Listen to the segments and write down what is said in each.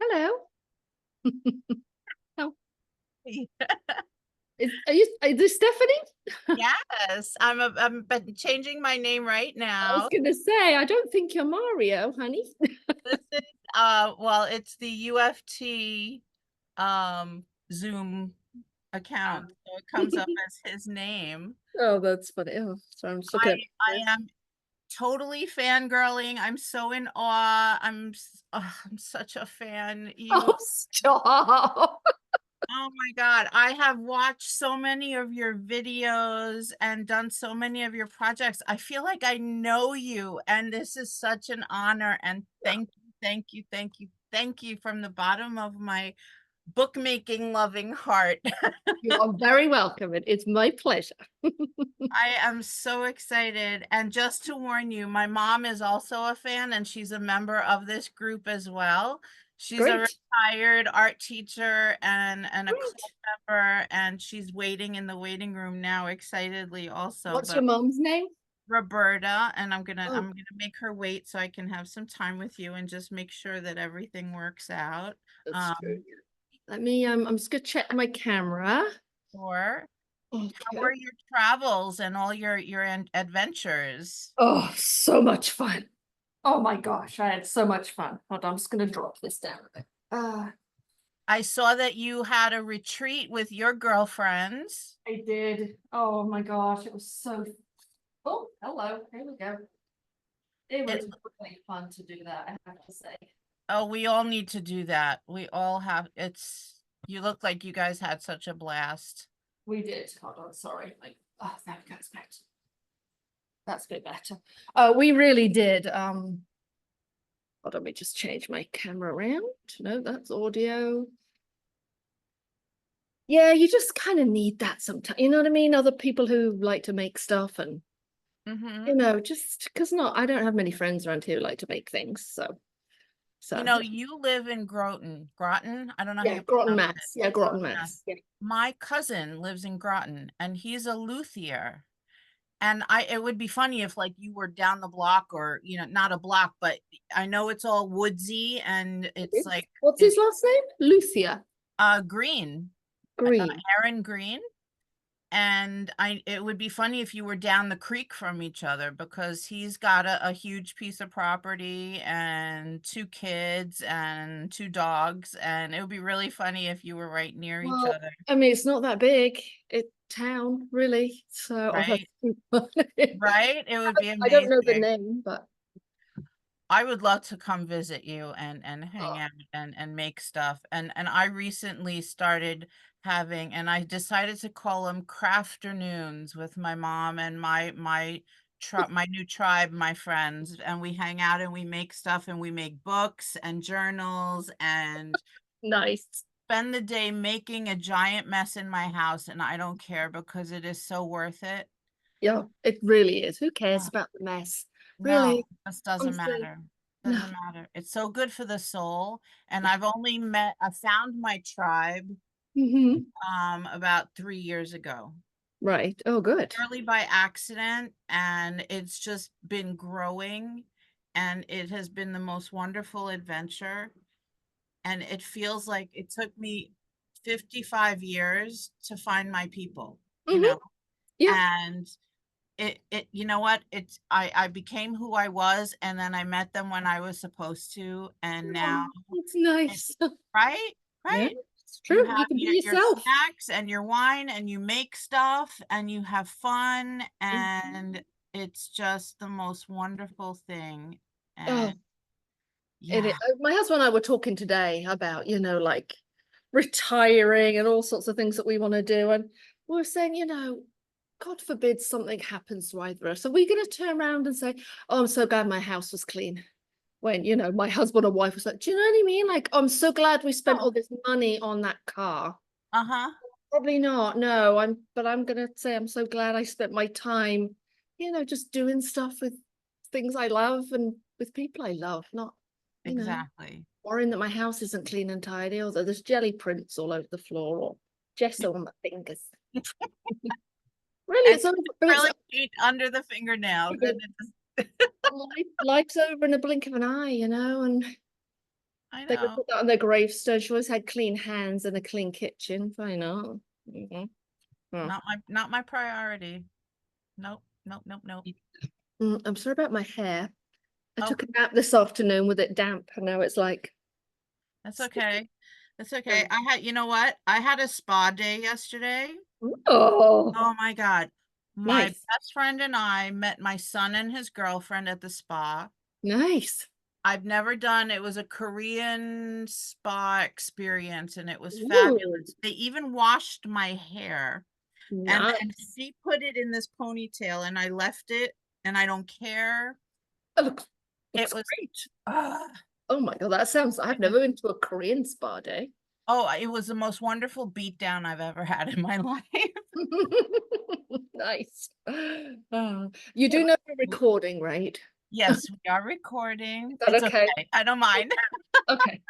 Hello. Oh, is this Stephanie? Yes, I'm but changing my name right I was now. gonna say, I don't think you're Mario, honey. This is well, it's the UFT Zoom account. So it comes up as his name. Oh, that's funny. Oh, so I'm just looking I at I am totally fangirling. I'm so in awe. I'm such a fan. Oh, stop. Oh my God. I have watched so many of your videos and done so many of your projects. I feel like I know you, and this is such an honor. And thank you, thank you, thank you, thank you from the bottom of my bookmaking loving heart. You are very welcome. It's my pleasure. I am so excited. And just to warn you, my mom is also a fan and she's a member of this group as well. She's a Great. retired art teacher and a club Great. member, and she's waiting in the waiting room now excitedly also. What's your But mom's name? Roberta, and I'm Oh, gonna make her wait so I can have some time with you and just make sure that everything works out. that's true. Um, Let me I'm just gonna check my camera. or how Okay. are your travels and all your adventures? Oh, so much fun. Oh my gosh, I had so much fun. Hold on, I'm just gonna drop this down a bit. I saw that you had a retreat with your girlfriends. I did. Oh my gosh, it was so. Oh, hello. Here we go. It It, was really fun to do that, I have to say. oh, we all need to do that. We all have, you look like you guys had such a blast. We did. Hold on, sorry. Like, oh, there we go. It's better. That's a bit better. We really did. Hold on, let me just change my camera around. No, that's audio. Yeah, you just kind of need that sometimes. You know what I mean? Other people who like to make stuff and Mm-hmm. just because not, I don't have many friends around here who like to make things. So You live in Groton. Groton? I don't know how yeah, you Groton, pronounce it. Mass. Yeah, Groton, Groton, Mass. Mass. Yeah. My cousin lives in Groton and he's a luthier. And it would be funny if like you were down the block or, not a block, but I know it's all woodsy and it's like What's his it's last name? Lucia green, Green. Aaron Green. And it would be funny if you were down the creek from each other because he's got a huge piece of property and two kids and two dogs, and it would be really funny if you were right near each Well, other, I mean, it's not that big. It town really. So oh, that's right? too funny. Right? It would be I don't know the amazing. name, but I would love to come visit you and hang oh, out and make stuff. And I recently started having, and I decided to call them crafternoons with my mom and my new tribe, my friends, and we hang out and we make stuff and we make books and journals and nice. spend the day making a giant mess in my house, and I don't care because it is so worth it. Yeah, it really is. Who cares Oh, about the mess? no, Really? this I'm doesn't saying matter. no. Doesn't matter. It's so good for the soul. And Yeah. I found my tribe about 3 years ago, Right. Oh, good. purely by accident, and it's just been growing, and it has been the most wonderful adventure. And it feels like it took me 55 years to find my people, Hmm. Yeah. and you know what, I became who I was, and then I met them when I was supposed to, and now Oh, it's it, nice. right, Yeah, right, it's you true. have You can be your yourself. snacks and your wine and you make stuff and you have fun, and it's just the most wonderful thing. And Oh, it is. yeah. My husband and I were talking today about, like retiring and all sorts of things that we want to do. And we were saying, God forbid something happens to either of us. Are we going to turn around and say, oh, I'm so glad my house was clean? When, my husband or wife was like, do you know what I mean? Like, I'm so glad we spent Oh, all this money on that car. uh-huh. Probably not. No, but I'm gonna say I'm so glad I spent my time, just doing stuff with things I love and with people I love, not, you know, Exactly. worrying that my house isn't clean and tidy, although there's jelly prints all over the floor or gesso on my fingers. Really, And it's over, but it's acrylic paint under the fingernails, and it's life's over in a blink of an eye, and I They could know. put that on their gravestone. She always had clean hands and a clean kitchen. I know. Oh. Not my priority. Nope, nope, nope, nope. I'm sorry about my hair. I Oh, took a nap this afternoon with it damp, and now it's like that's sticky. okay. That's okay. You know what? I had a spa day yesterday. Oh, Oh my God. My nice, best friend and I met my son and his girlfriend at the spa. nice. I've never done, it was a Korean spa experience and it was Ooh, fabulous. They even washed my hair and then nice. she put it in this ponytail and I left it and I don't care. It It looks was, great. ah, Oh my God, that sounds. I've never been to a Korean spa day. oh, it was the most wonderful beatdown I've ever had in my life. Nice. Oh, you Yeah, do know we're but recording, right? yes, we are Is recording. that It's okay? okay. I don't mind. Okay.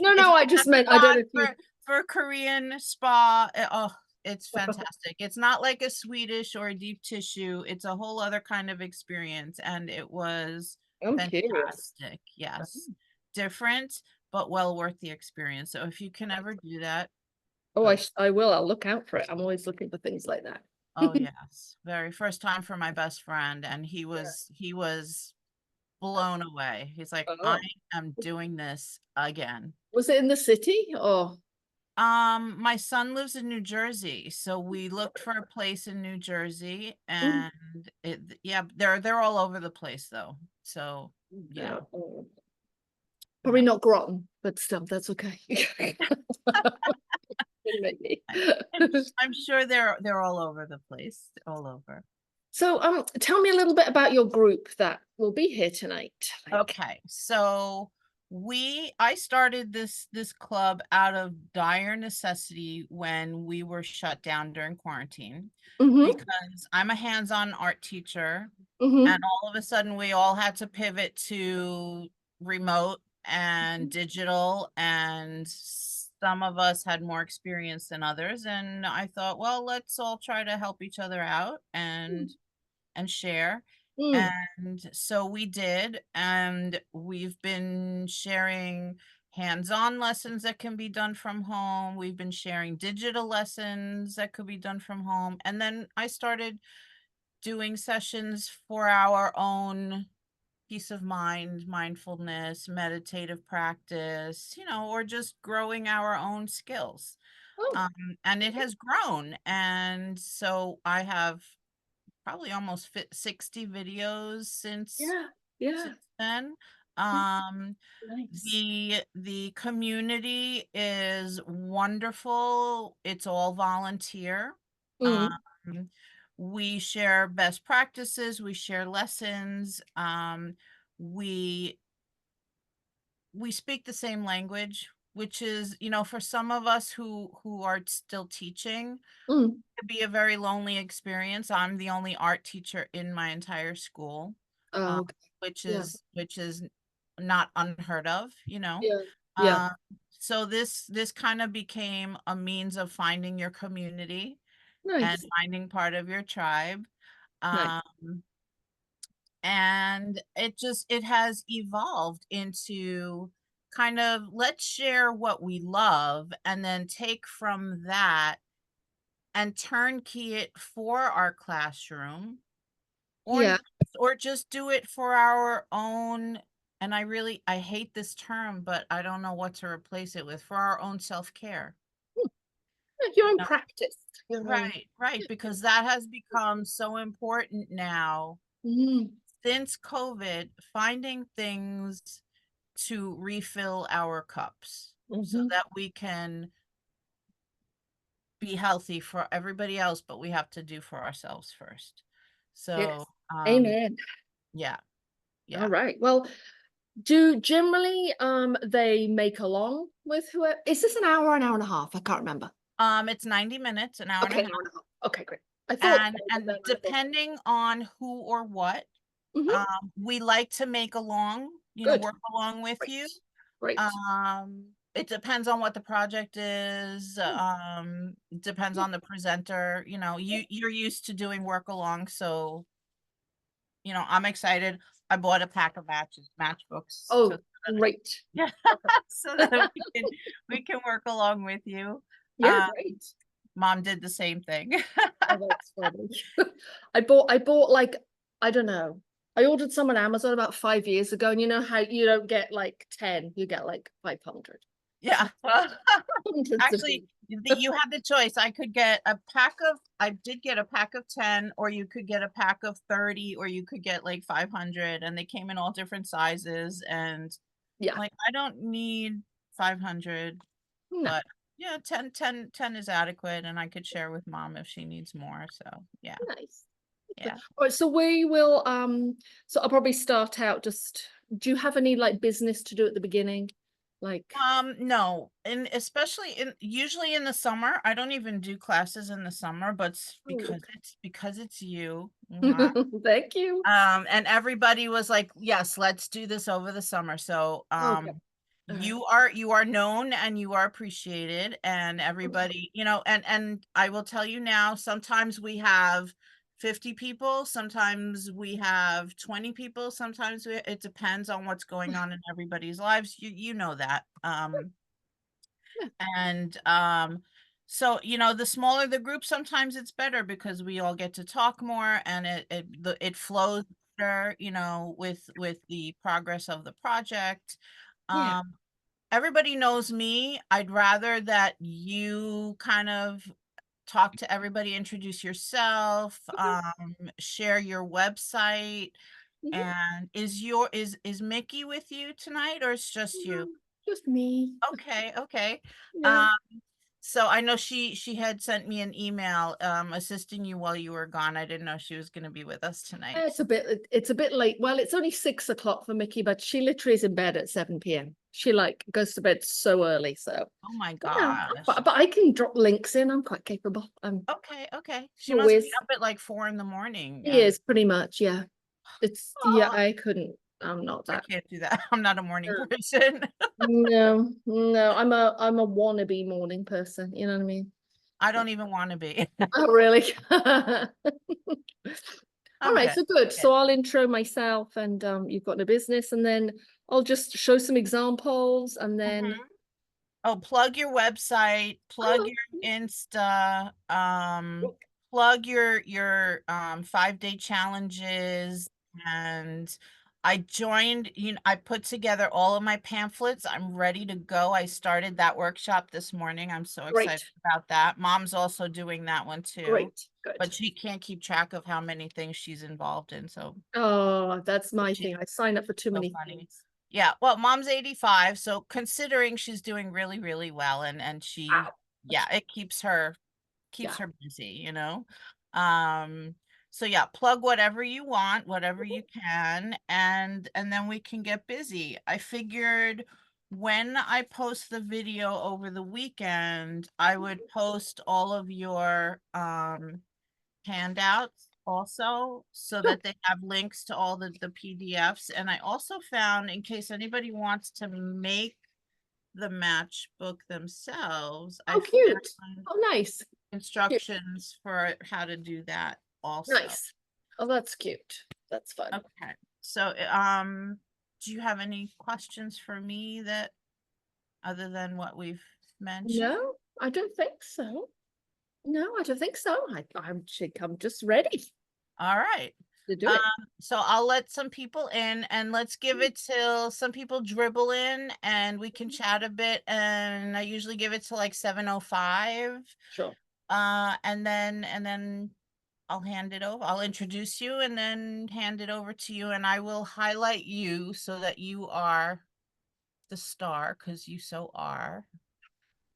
No, If no, you I just ever meant I don't gone know if you. for Korean spa, oh, it's fantastic. It's not like a Swedish or a deep tissue. It's a whole other kind of experience, and it was I'm curious. fantastic. Yes, different, but well worth the experience. So if you can ever do that, Oh, go. I will. I'll look out for it. I'm always looking for things like that. Oh yes, very first time for my best friend, and Yeah. he was blown away. He's like, I Oh, am doing this again. was it in the city? Oh, My son lives in New Jersey, so we looked for a place in New Jersey mm, and yeah, they're all over the place though. So, yeah. yeah. Oh. Probably Yeah. not Groton, but still, that's okay. Maybe. I- I'm sure they're all over the place, all over. So, tell me a little bit about your group that will be here tonight. Like, Okay. So, I started this club out of dire necessity when we were shut down during quarantine mm-hmm, because I'm a hands-on art teacher. mm-hmm, And all of a sudden, we all had to pivot to remote and digital, and some of us had more experience than others. And I thought, well, let's all try to help each other out and share. mm, And so we did, and we've been sharing hands-on lessons that can be done from home. We've been sharing digital lessons that could be done from home. And then I started doing sessions for our own peace of mind, mindfulness, meditative practice, or just growing our own skills. oh, And it has grown. And so I have probably almost 60 videos yeah, yeah, since then. yeah, Um, nice. the community is wonderful. It's all volunteer. Mm, Um, we share best practices, we share lessons. We we speak the same language, which is, for some of us who are still teaching, mm. could be a very lonely experience. I'm the only art teacher in my entire school, Oh, um, okay. which Yeah, is not unheard of. yeah, yeah, Um, so this kind of became a means of finding your community and nice, finding part of your tribe. nice. Um, and it has evolved into kind of let's share what we love and then take from that and turnkey it for our classroom or Yeah. or just do it for our own, and I hate this term, but I don't know what to replace it with, for our own self-care. Mm, your You own know, practice, your own. right, right, because that has become so important now Mm, since COVID, finding things to refill our cups so hmm. that we can be healthy for everybody else, but we have to do for ourselves first. So, Yes. Amen. yeah, All yeah. right. Well, do generally they make along with whoever? Is this an hour and a half? I can't remember. It's 90 minutes, an hour and a Okay, an half. hour and a half. Okay, great. I thought And so, but then and I thought, depending on who or what, hmm, we like to make along, good, work along with great, you. great. It depends on what the project is. Mm, Depends yeah, on the presenter. yeah. You're used to doing work along, so I'm excited. I bought a pack of matchbooks Oh, to great. yeah, so that we can work along with you. Yeah, Um, great. Mom did the same thing. Oh, that's funny. I bought like, I don't know. I ordered some on Amazon about 5 years ago, and you know how you don't get like 10, you get like 500. Yeah. Hundreds of Actually, these. you have the choice. I did get a pack of 10, or you could get a pack of 30, or you could get like 500, and they came in all different sizes. And Yeah, like, I don't need 500, no, but yeah, 10 is adequate, and I could share with mom if she needs more. So yeah, nice. yeah. All right, so we will so I'll probably start out just, do you have any like business to do at the beginning? Like, No, and especially usually in the summer, I don't even do classes in the summer, but oh, because it's you. okay. Thank you. And everybody was like, yes, let's do this over the summer. So Okay. All right. you are known and you are appreciated, and Okay. everybody, and I will tell you now, sometimes we have 50 people, sometimes we have 20 people, sometimes it depends on what's going on in everybody's lives. You know that. Yeah. And so the smaller the group, sometimes it's better because we all get to talk more, and it flows better, with the progress of the project. Yeah. um Everybody knows me. I'd rather that you kind of talk to everybody, introduce yourself, Okay. share your website. Mhm. And is Mickey with you tonight, or it's just No, you? just me. Okay, okay. Yeah. um so I know she had sent me an email assisting you while you were gone. I didn't know she was going to be with us tonight. It's a bit late. Well, it's only 6 o'clock for Mickey, but she literally is in bed at 7 p.m. She like goes to bed so early. So Oh my yeah, gosh. but I can drop links in. I'm quite capable. I'm Okay, okay. She must be always, up at like 4 in the morning. he is pretty much, yeah. Yeah, Oh, I couldn't, I'm not I that. can't do that. I'm not a morning No, person. no, I'm a wannabe morning person. You know what I mean? I don't even want to be. Oh, really? All I'm right, good. so good. Good. So I'll intro myself, and you've got a business, and then I'll just show some examples, and then Mhm. Oh, plug your website, plug oh, your Insta, plug your 5-day challenges. And I put together all of my pamphlets. I'm ready to go. I started that workshop this morning. I'm so excited great, about that. Mom's also doing that one too, great, good. but she can't keep track of how many things she's involved in. So Oh, that's my she's thing. I sign up for too so many funny. things. Yeah, well, mom's 85, so considering she's doing really, really well, and she, Wow. yeah, it keeps Yeah. her busy. Um, so yeah, plug whatever you want, whatever you can, and then we can get busy. I figured when I post the video over the weekend, I would post all of your handouts also, so Sure. that they have links to all the PDFs. And I also found, in case anybody wants to make the matchbook themselves, I Oh, cute. found Oh, nice. Cute. instructions for how to do that also. Nice. Oh, that's cute. That's fun. Okay. So do you have any questions for me, that other than what we've mentioned? No, I don't think so. No, I don't think so. I'm just ready All right. to do Um, it. so I'll let some people in, and let's give it till some people dribble in, and we can chat a bit. And I usually give it to like 7:05. Sure. And then I'll hand it over. I'll introduce you and then hand it over to you, and I will highlight you so that you are the star, because you so are.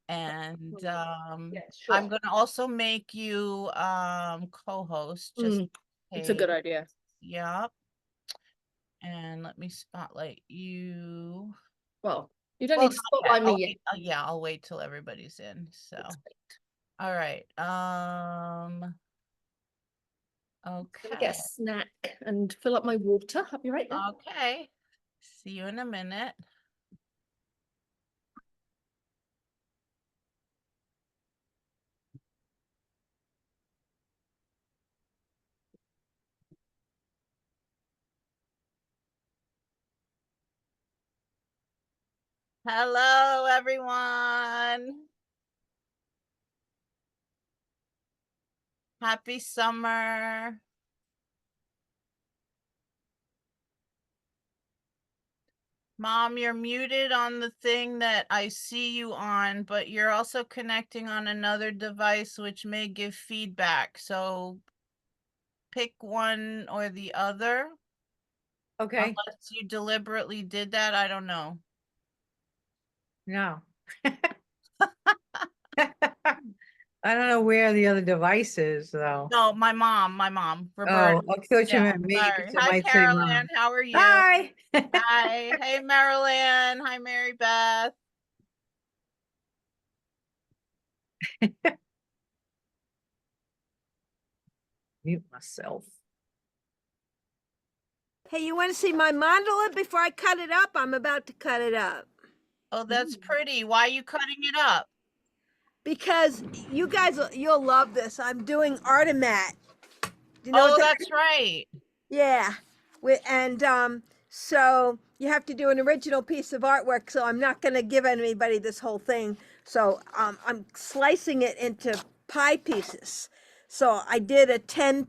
And Yeah, I'm sure. gonna also make you co-host, just Mm, in it's a good case. idea. Yep. And let me spotlight you. Well, you don't Well, need to not yet. spotlight me yet. Yeah, I'll wait till everybody's in. That's So, great. all right. Gonna get a Okay. snack and fill up my water. I'll be right there. Okay. See you in a minute. Hello, everyone. Happy summer. Mom, you're muted on the thing that I see you on, but you're also connecting on another device, which may give feedback. So pick one or the other. Okay, Unless you deliberately did that, I don't know. no. I don't know where the other device is, though. No, my mom, Roberta. Oh, okay, what you Yeah, meant me, sorry. 'cause it Hi, might say Carolyn. mom. How are you? Hi. Hi. Hey, Marilyn. Hi, Mary Beth. Mute myself. Hey, you want to see my mandala before I cut it up? I'm about to cut it up. Oh, that's pretty. Why are you cutting it up? Because you guys, you'll love this. I'm doing Artimat. Do you know Oh, what that that's right. Yeah. So you have to do an original piece of artwork. So I'm not going to give anybody this whole thing. So I'm slicing it into pie pieces. So I did a 10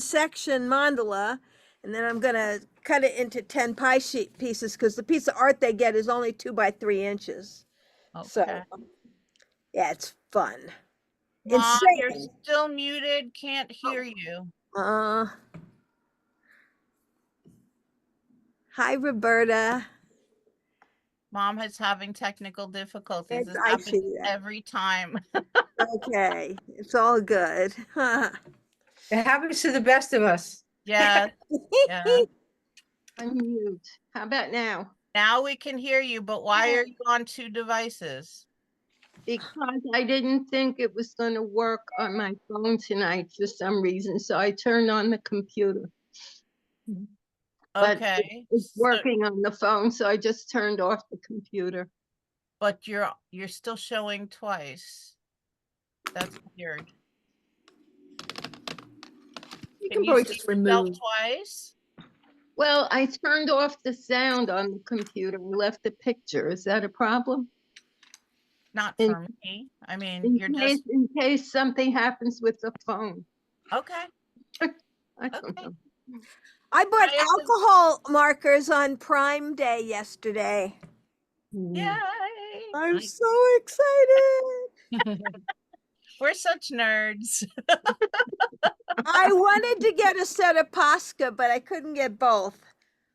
section mandala, and then I'm going to cut it into 10 pie sheet pieces because the piece of art they get is only 2 by 3 inches. So Okay. yeah, it's fun. Mom, you're Insane. still muted. Can't hear you. Hi, Roberta. Mom is having technical difficulties. This I happens see that. every time. Okay, it's all good. It happens to the best of us. Yes, yeah. Unmute. How about now? Now we can hear you, but why are you on 2 devices? Because I didn't think it was going to work on my phone tonight for some reason, so I turned on the computer. But Okay. it's So, working on the phone, so I just turned off the computer. but you're still showing twice. That's weird. You Can can you probably see just yourself remove. twice? Well, I turned off the sound on the computer and left the picture. Is that a problem? Not In, for me. I mean, you're just in case something happens with the phone. okay. I don't Okay. know. I bought I was- alcohol markers on Prime Day yesterday. Yay! I'm so excited. We're such nerds. I wanted to get a set of Posca, but I couldn't get both.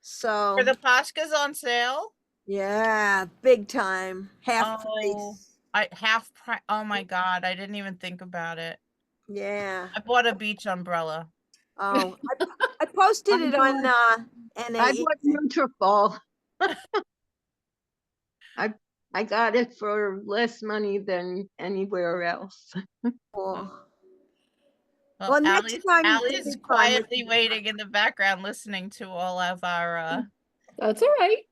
So, Are the Poscas on sale? yeah, big time. Half Oh, price. half price. Oh my God, I didn't even think about it. Yeah. I bought a beach umbrella. Oh, I posted it on I NAE. bought Nutrafol. I got it for less money than anywhere else. Cool. Well, Next time, Allie's big time. quietly waiting in the background, listening to all of our. That's all right.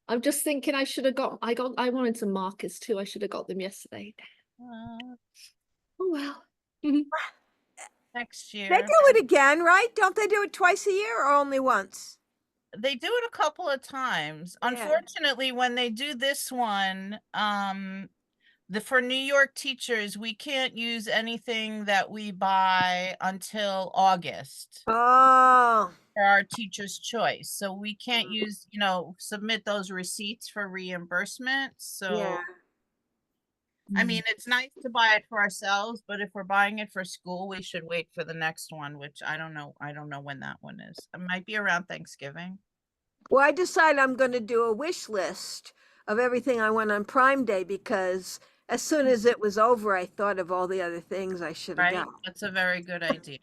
I'm just thinking I should have I wanted some markers too. I should have got them yesterday. Oh well. Next They year. do it again, right? Don't they do it twice a year or only once? They do it a couple of times. Yeah. Unfortunately, when they do this one, for New York teachers, we can't use anything that we buy until August Oh, for our teacher's choice. So we can't use, submit those receipts for reimbursement. So yeah. I mean, it's nice to buy it for ourselves, but if we're buying it for school, we should wait for the next one, which I don't know. I don't know when that one is. It might be around Thanksgiving. Well, I decided I'm going to do a wish list of everything I want on Prime Day because as soon as it was over, I thought of all the other things I should have Right? got. That's a very good idea.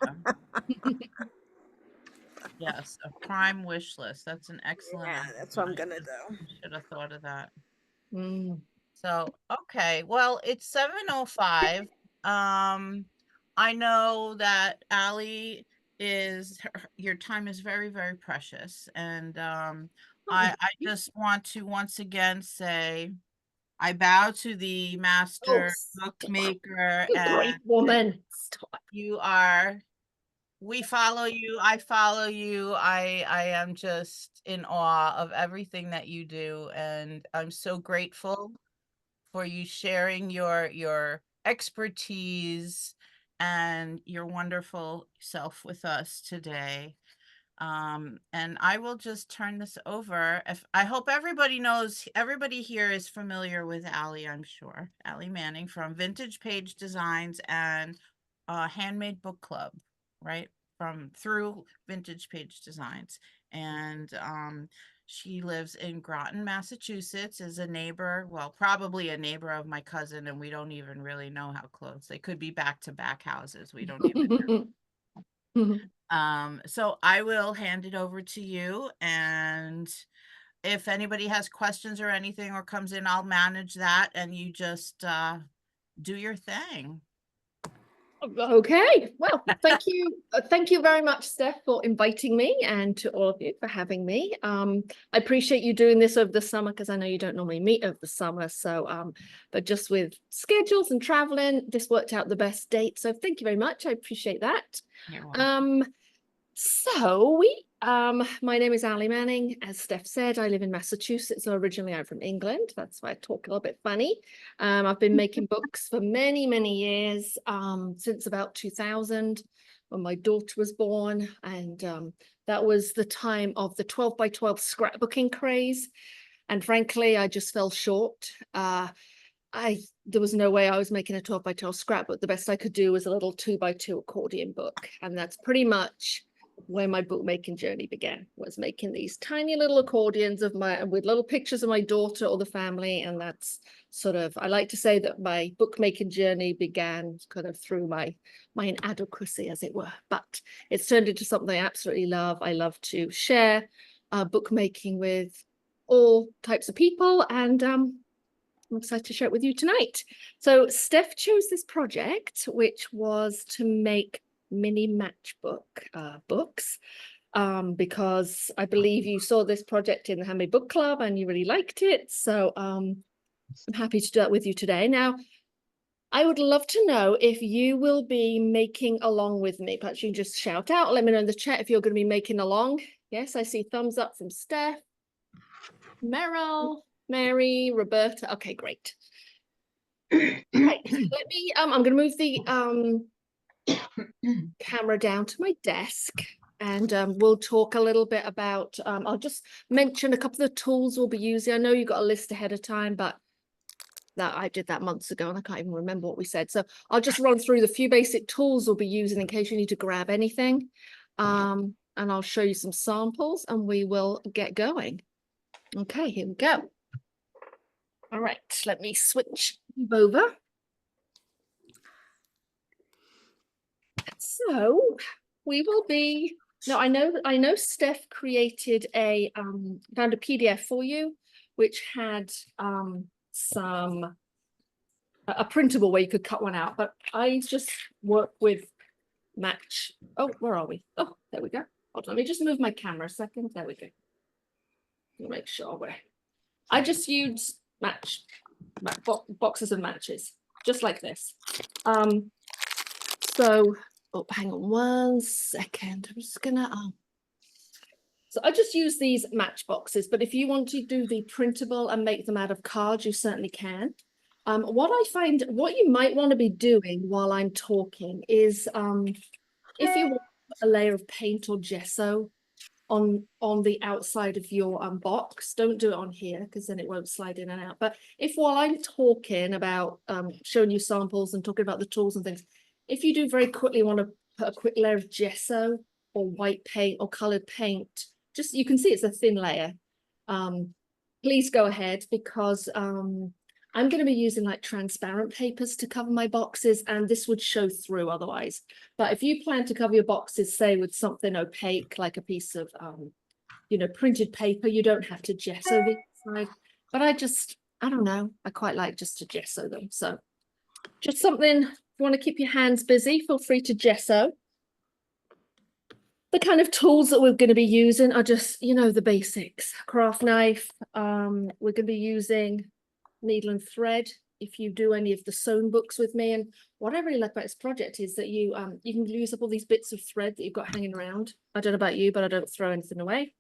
Yes, a prime wish list. That's an excellent Yeah, idea. that's what I'm going to do. I should have thought of that. Mm. So, okay. Well, it's 7:05. I know that Allie your time is very, very precious. And I just want to once again say I bow to the master Oh, stop. bookmaker, Good and grief, woman. Stop. you are We follow you. I follow you. I am just in awe of everything that you do, and I'm so grateful for you sharing your expertise and your wonderful self with us today. And I will just turn this over. If I hope everybody knows, everybody here is familiar with Allie, I'm sure. Allie Manning from Vintage Page Designs and Handmade Book Club, right? Through Vintage Page Designs. And she lives in Groton, Massachusetts, is a neighbor, well, probably a neighbor of my cousin, and we don't even really know how close. They could be back-to-back houses. We don't even know. So I will hand it over to you, and if anybody has questions or anything or comes in, I'll manage that, and you just do your thing. Okay, well, thank you very much, Steph, for inviting me, and to all of you for having me. I appreciate you doing this over the summer, because I know you don't normally meet over the summer. So, but just with schedules and traveling, this worked out the best date. So thank you very much. I appreciate that. You're welcome. So my name is Allie Manning. As Steph said, I live in Massachusetts. So originally I'm from England. That's why I talk a little bit funny. I've been making books for many, many years, since about 2000, when my daughter was born. And that was the time of the 12 by 12 scrapbooking craze. And frankly, I just fell short. There was no way I was making a 12 by 12 scrapbook. The best I could do was a little 2 by 2 accordion book. And that's pretty much where my bookmaking journey began, was making these tiny little accordions with little pictures of my daughter or the family. And that's sort of, I like to say that my bookmaking journey began kind of through my inadequacy, as it were. But it's turned into something I absolutely love. I love to share bookmaking with all types of people, and I'm excited to share it with you tonight. So Steph chose this project, which was to make mini matchbook books, because I believe you saw this project in the Handmade Book Club and you really liked it. So I'm happy to do that with you today. Now, I would love to know if you will be making along with me. Perhaps you can just shout out, let me know in the chat if you're going to be making along. Yes, I see thumbs up from Steph, Meryl, Mary, Roberta. Okay, great. Right, let me, I'm going to move the camera down to my desk, and we'll talk a little bit about, I'll just mention a couple of the tools we'll be using. I know you got a list ahead of time, but that I did that months ago and I can't even remember what we said. So I'll just run through the few basic tools we'll be using in case you need to grab anything. And I'll show you some samples and we will get going. Okay, here we go. All right, let me switch over. So we will be, now I know Steph created found a PDF for you, which had a printable where you could cut one out, but I just work with where are we? Oh, there we go. Hold on, let me just move my camera a second. There we go. Make sure I just use boxes of matches, just like this. So, oh, hang on one second. I'm just gonna, so I just use these matchboxes, but if you want to do the printable and make them out of cards, you certainly can. What I find, what you might want to be doing while I'm talking is, if you want a layer of paint or gesso on the outside of your box, don't do it on here because then it won't slide in and out. But if while I'm talking about showing you samples and talking about the tools and things, if you do very quickly want to put a quick layer of gesso or white paint or colored paint, just, you can see it's a thin layer. Please go ahead, because I'm going to be using like transparent papers to cover my boxes, and this would show through otherwise. But if you plan to cover your boxes, say with something opaque, like a piece of, printed paper, you don't have to gesso the inside. But I don't know, I quite like just to gesso them. So just something, if you want to keep your hands busy, feel free to gesso. The kind of tools that we're going to be using are just, the basics. Craft knife. We're going to be using needle and thread. if you do any of the sewn books with me. And what I really like about this project is that you can use up all these bits of thread that you've got hanging around. I don't know about you, but I don't throw anything away.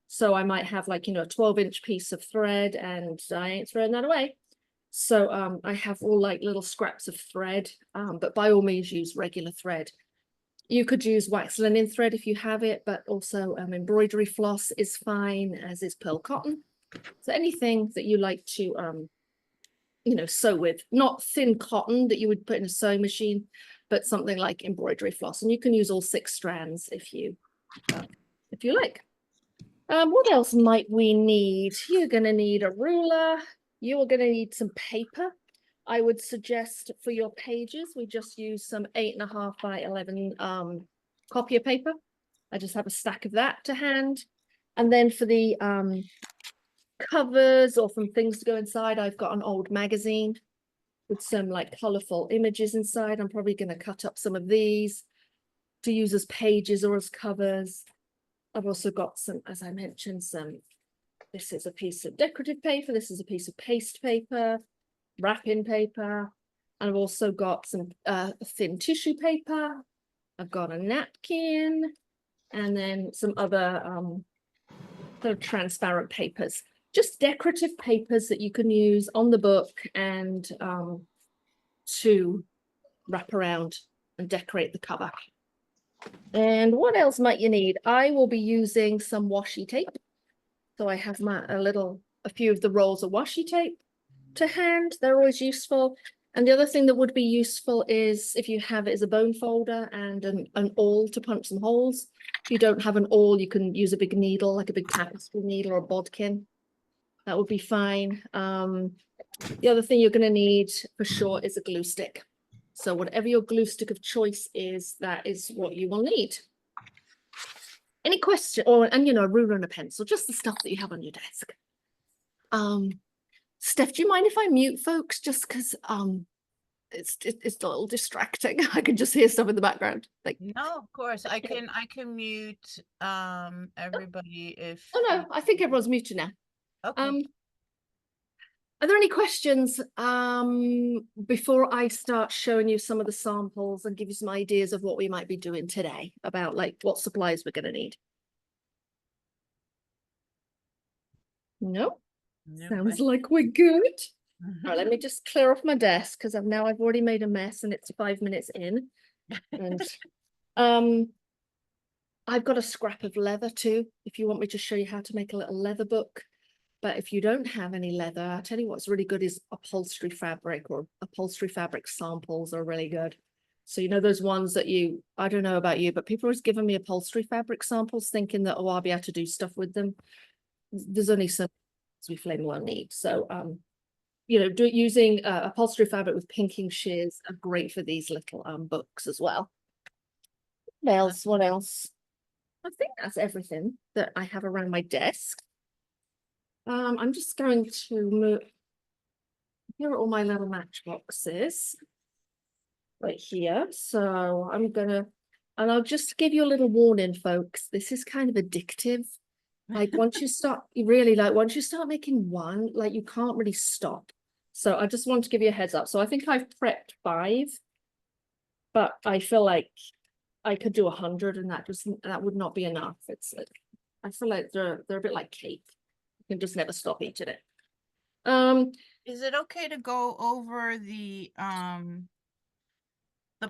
So I might have like, a 12-inch piece of thread and I ain't throwing that away. So I have all like little scraps of thread, but by all means use regular thread. You could use wax linen thread if you have it, but also embroidery floss is fine, as is pearl cotton. So anything that you like to sew with, not thin cotton that you would put in a sewing machine, but something like embroidery floss. And you can use all 6 strands if you like. What else might we need? You're going to need a ruler. You are going to need some paper. I would suggest for your pages, we just use some 8.5 by 11 copier paper. I just have a stack of that to hand. And then for the covers or from things to go inside, I've got an old magazine with some like colorful images inside. I'm probably going to cut up some of these to use as pages or as covers. I've also got some, as I mentioned, this is a piece of decorative paper. This is a piece of paste paper, wrapping paper. And I've also got some thin tissue paper. I've got a napkin and then some other sort of transparent papers, just decorative papers that you can use on the book and to wrap around and decorate the cover. And what else might you need? I will be using some washi tape. So I have a few of the rolls of washi tape to hand. They're always useful. And the other thing that would be useful is if you have it as a bone folder and an awl to punch some holes. If you don't have an awl, you can use a big needle, like a big tapestry needle or a bodkin. That would be fine. The other thing you're going to need for sure is a glue stick. So whatever your glue stick of choice is, that is what you will need. Any question, and a ruler and a pencil, just the stuff that you have on your desk. Steph, do you mind if I mute folks just because it's a little distracting? I can just hear stuff in the background. Like, No, of course. I can mute everybody if oh no, I think everyone's muted now. okay. Are there any questions before I start showing you some of the samples and give you some ideas of what we might be doing today about like what supplies we're going to need? No? No Sounds question. like we're good. All right, let me just clear off my desk because I've already made a mess and it's 5 minutes in. And I've got a scrap of leather too, if you want me to show you how to make a little leather book. But if you don't have any leather, I'll tell you what's really good is upholstery fabric, or upholstery fabric samples are really good. So, those ones that I don't know about you, but people are always giving me upholstery fabric samples thinking that, oh, I'll be able to do stuff with them. There's only some we flame will need. So, using upholstery fabric with pinking shears are great for these little books as well. What else? I think that's everything that I have around my desk. I'm just going to move. Here are all my little matchboxes right here. So and I'll just give you a little warning, folks. This is kind of addictive. Like once you start making one, like you can't really stop. So I just want to give you a heads up. So I think I've prepped 5, but I feel like I could do 100 and that would not be enough. I feel like they're a bit like cake. You can just never stop eating it. Is it okay to go over the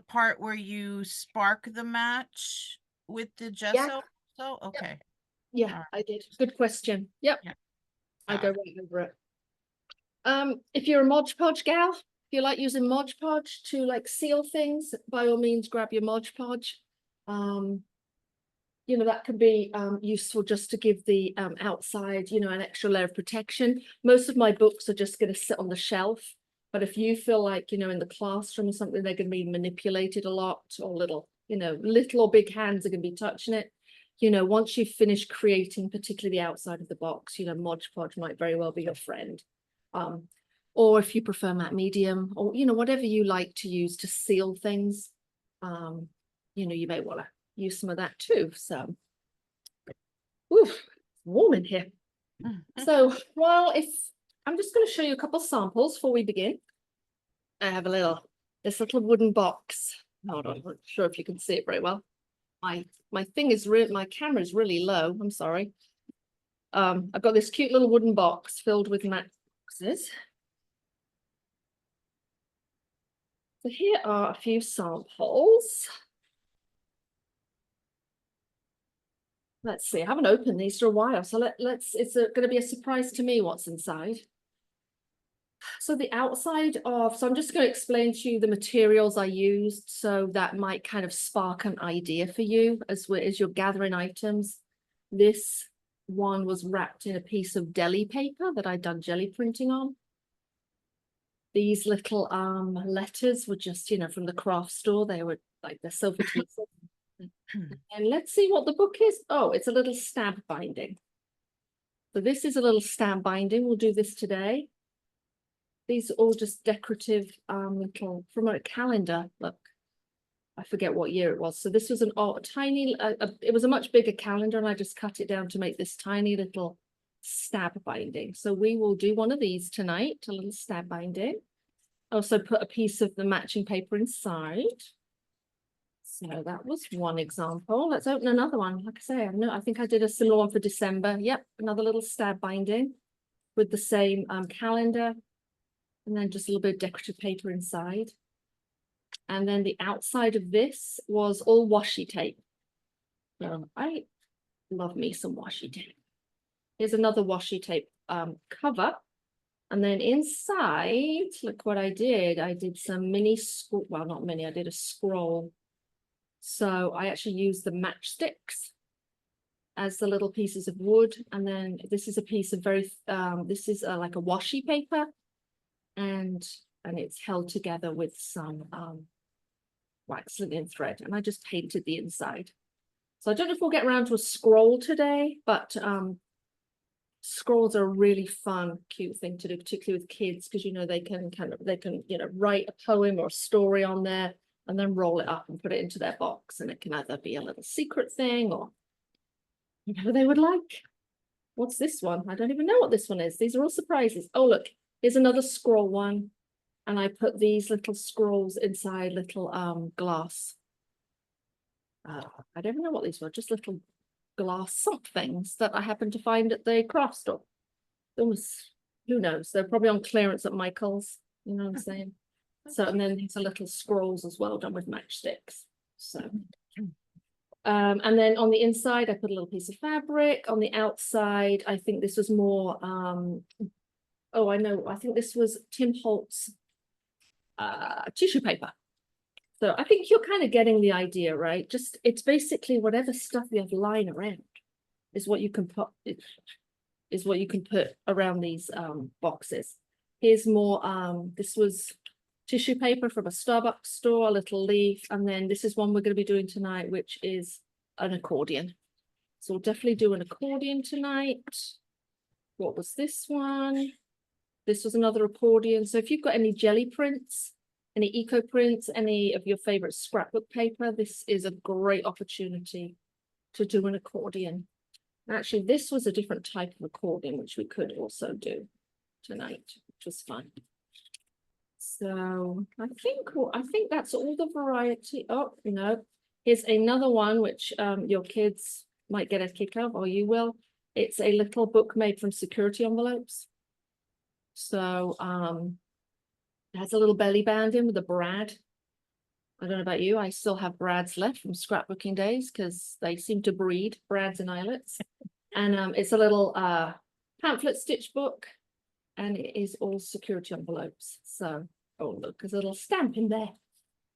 part where you spark the match with the gesso? So okay. Yeah, All right. I did. Good question. Yep. Yeah. I go right over it. If you're a Mod Podge gal, if you like using Mod Podge to like seal things, by all means grab your Mod Podge. That can be useful just to give the outside, an extra layer of protection. Most of my books are just going to sit on the shelf. But if you feel like, in the classroom or something, they're going to be manipulated a lot, or little or big hands are going to be touching it. Once you've finished creating, particularly the outside of the box, Mod Podge might very well be your friend. Or if you prefer matte medium, or, whatever you like to use to seal things, you may want to use some of that too. So, oof, it's warm in here. So, I'm just going to show you a couple samples before we begin. I have this little wooden box. Hold on, I'm not sure if you can see it very well. My camera is really low. I'm sorry. I've got this cute little wooden box filled with matchboxes. So here are a few samples. Let's see, I haven't opened these for a while, so it's going to be a surprise to me what's inside. So the outside of, so I'm just going to explain to you the materials I used, so that might kind of spark an idea for you as you're gathering items. This one was wrapped in a piece of deli paper that I'd done jelly printing on. These little letters were just, you know, from the craft store. They were like the silver teeth. And let's see what the book is. Oh, it's a little stamp binding. So this is a little stamp binding. We'll do this today. These are all just decorative little, from a calendar. Look, I forget what year it was. So this was tiny, it was a much bigger calendar, and I just cut it down to make this tiny little stab binding. So we will do one of these tonight, a little stab binding. Also put a piece of the matching paper inside. So that was one example. Let's open another one. Like I say, I think I did a similar one for December. Yep, another little stab binding with the same calendar, and then just a little bit of decorative paper inside. And then the outside of this was all washi tape. So I love me some washi tape. Here's another washi tape cover. And then inside, look what I did. I did some well, not mini, I did a scroll. So I actually used the matchsticks as the little pieces of wood. And then this is a piece of this is like a washi paper. And it's held together with some wax linen thread. And I just painted the inside. So I don't know if we'll get around to a scroll today, but scrolls are a really fun, cute thing to do, particularly with kids, because, you know, they can you know, write a poem or a story on there and then roll it up and put it into their box. And it can either be a little secret thing or whatever they would like. What's this one? I don't even know what this one is. These are all surprises. Oh, look, here's another scroll one. And I put these little scrolls inside little glass. I don't even know what these were, just little glass somethings that I happened to find at the craft store. Almost, who knows? They're probably on clearance at Michael's, you know what I'm saying? So, and then these are little scrolls as well, done with matchsticks. So, and then on the inside, I put a little piece of fabric. On the outside, I think this was more, oh, I know, I think this was Tim Holtz tissue paper. So I think you're kind of getting the idea, right? Just, it's basically whatever stuff you have lying around is what you can put, is what you can put around these boxes. Here's more, this was tissue paper from a Starbucks store, a little leaf. And then this is one we're going to be doing tonight, which is an accordion. So we'll definitely do an accordion tonight. What was this one? This was another accordion. So if you've got any jelly prints, any eco prints, any of your favorite scrapbook paper, this is a great opportunity to do an accordion. Actually, this was a different type of accordion, which we could also do tonight, which was fun. So I think that's all the variety. Oh, you know, here's another one which your kids might get a kick out, or you will. It's a little book made from security envelopes. So it has a little belly band in with a brad. I don't know about you, I still have brads left from scrapbooking days because they seem to breed, brads and eyelets. And it's a little pamphlet stitch book, and it is all security envelopes. So, oh look, there's a little stamp in there,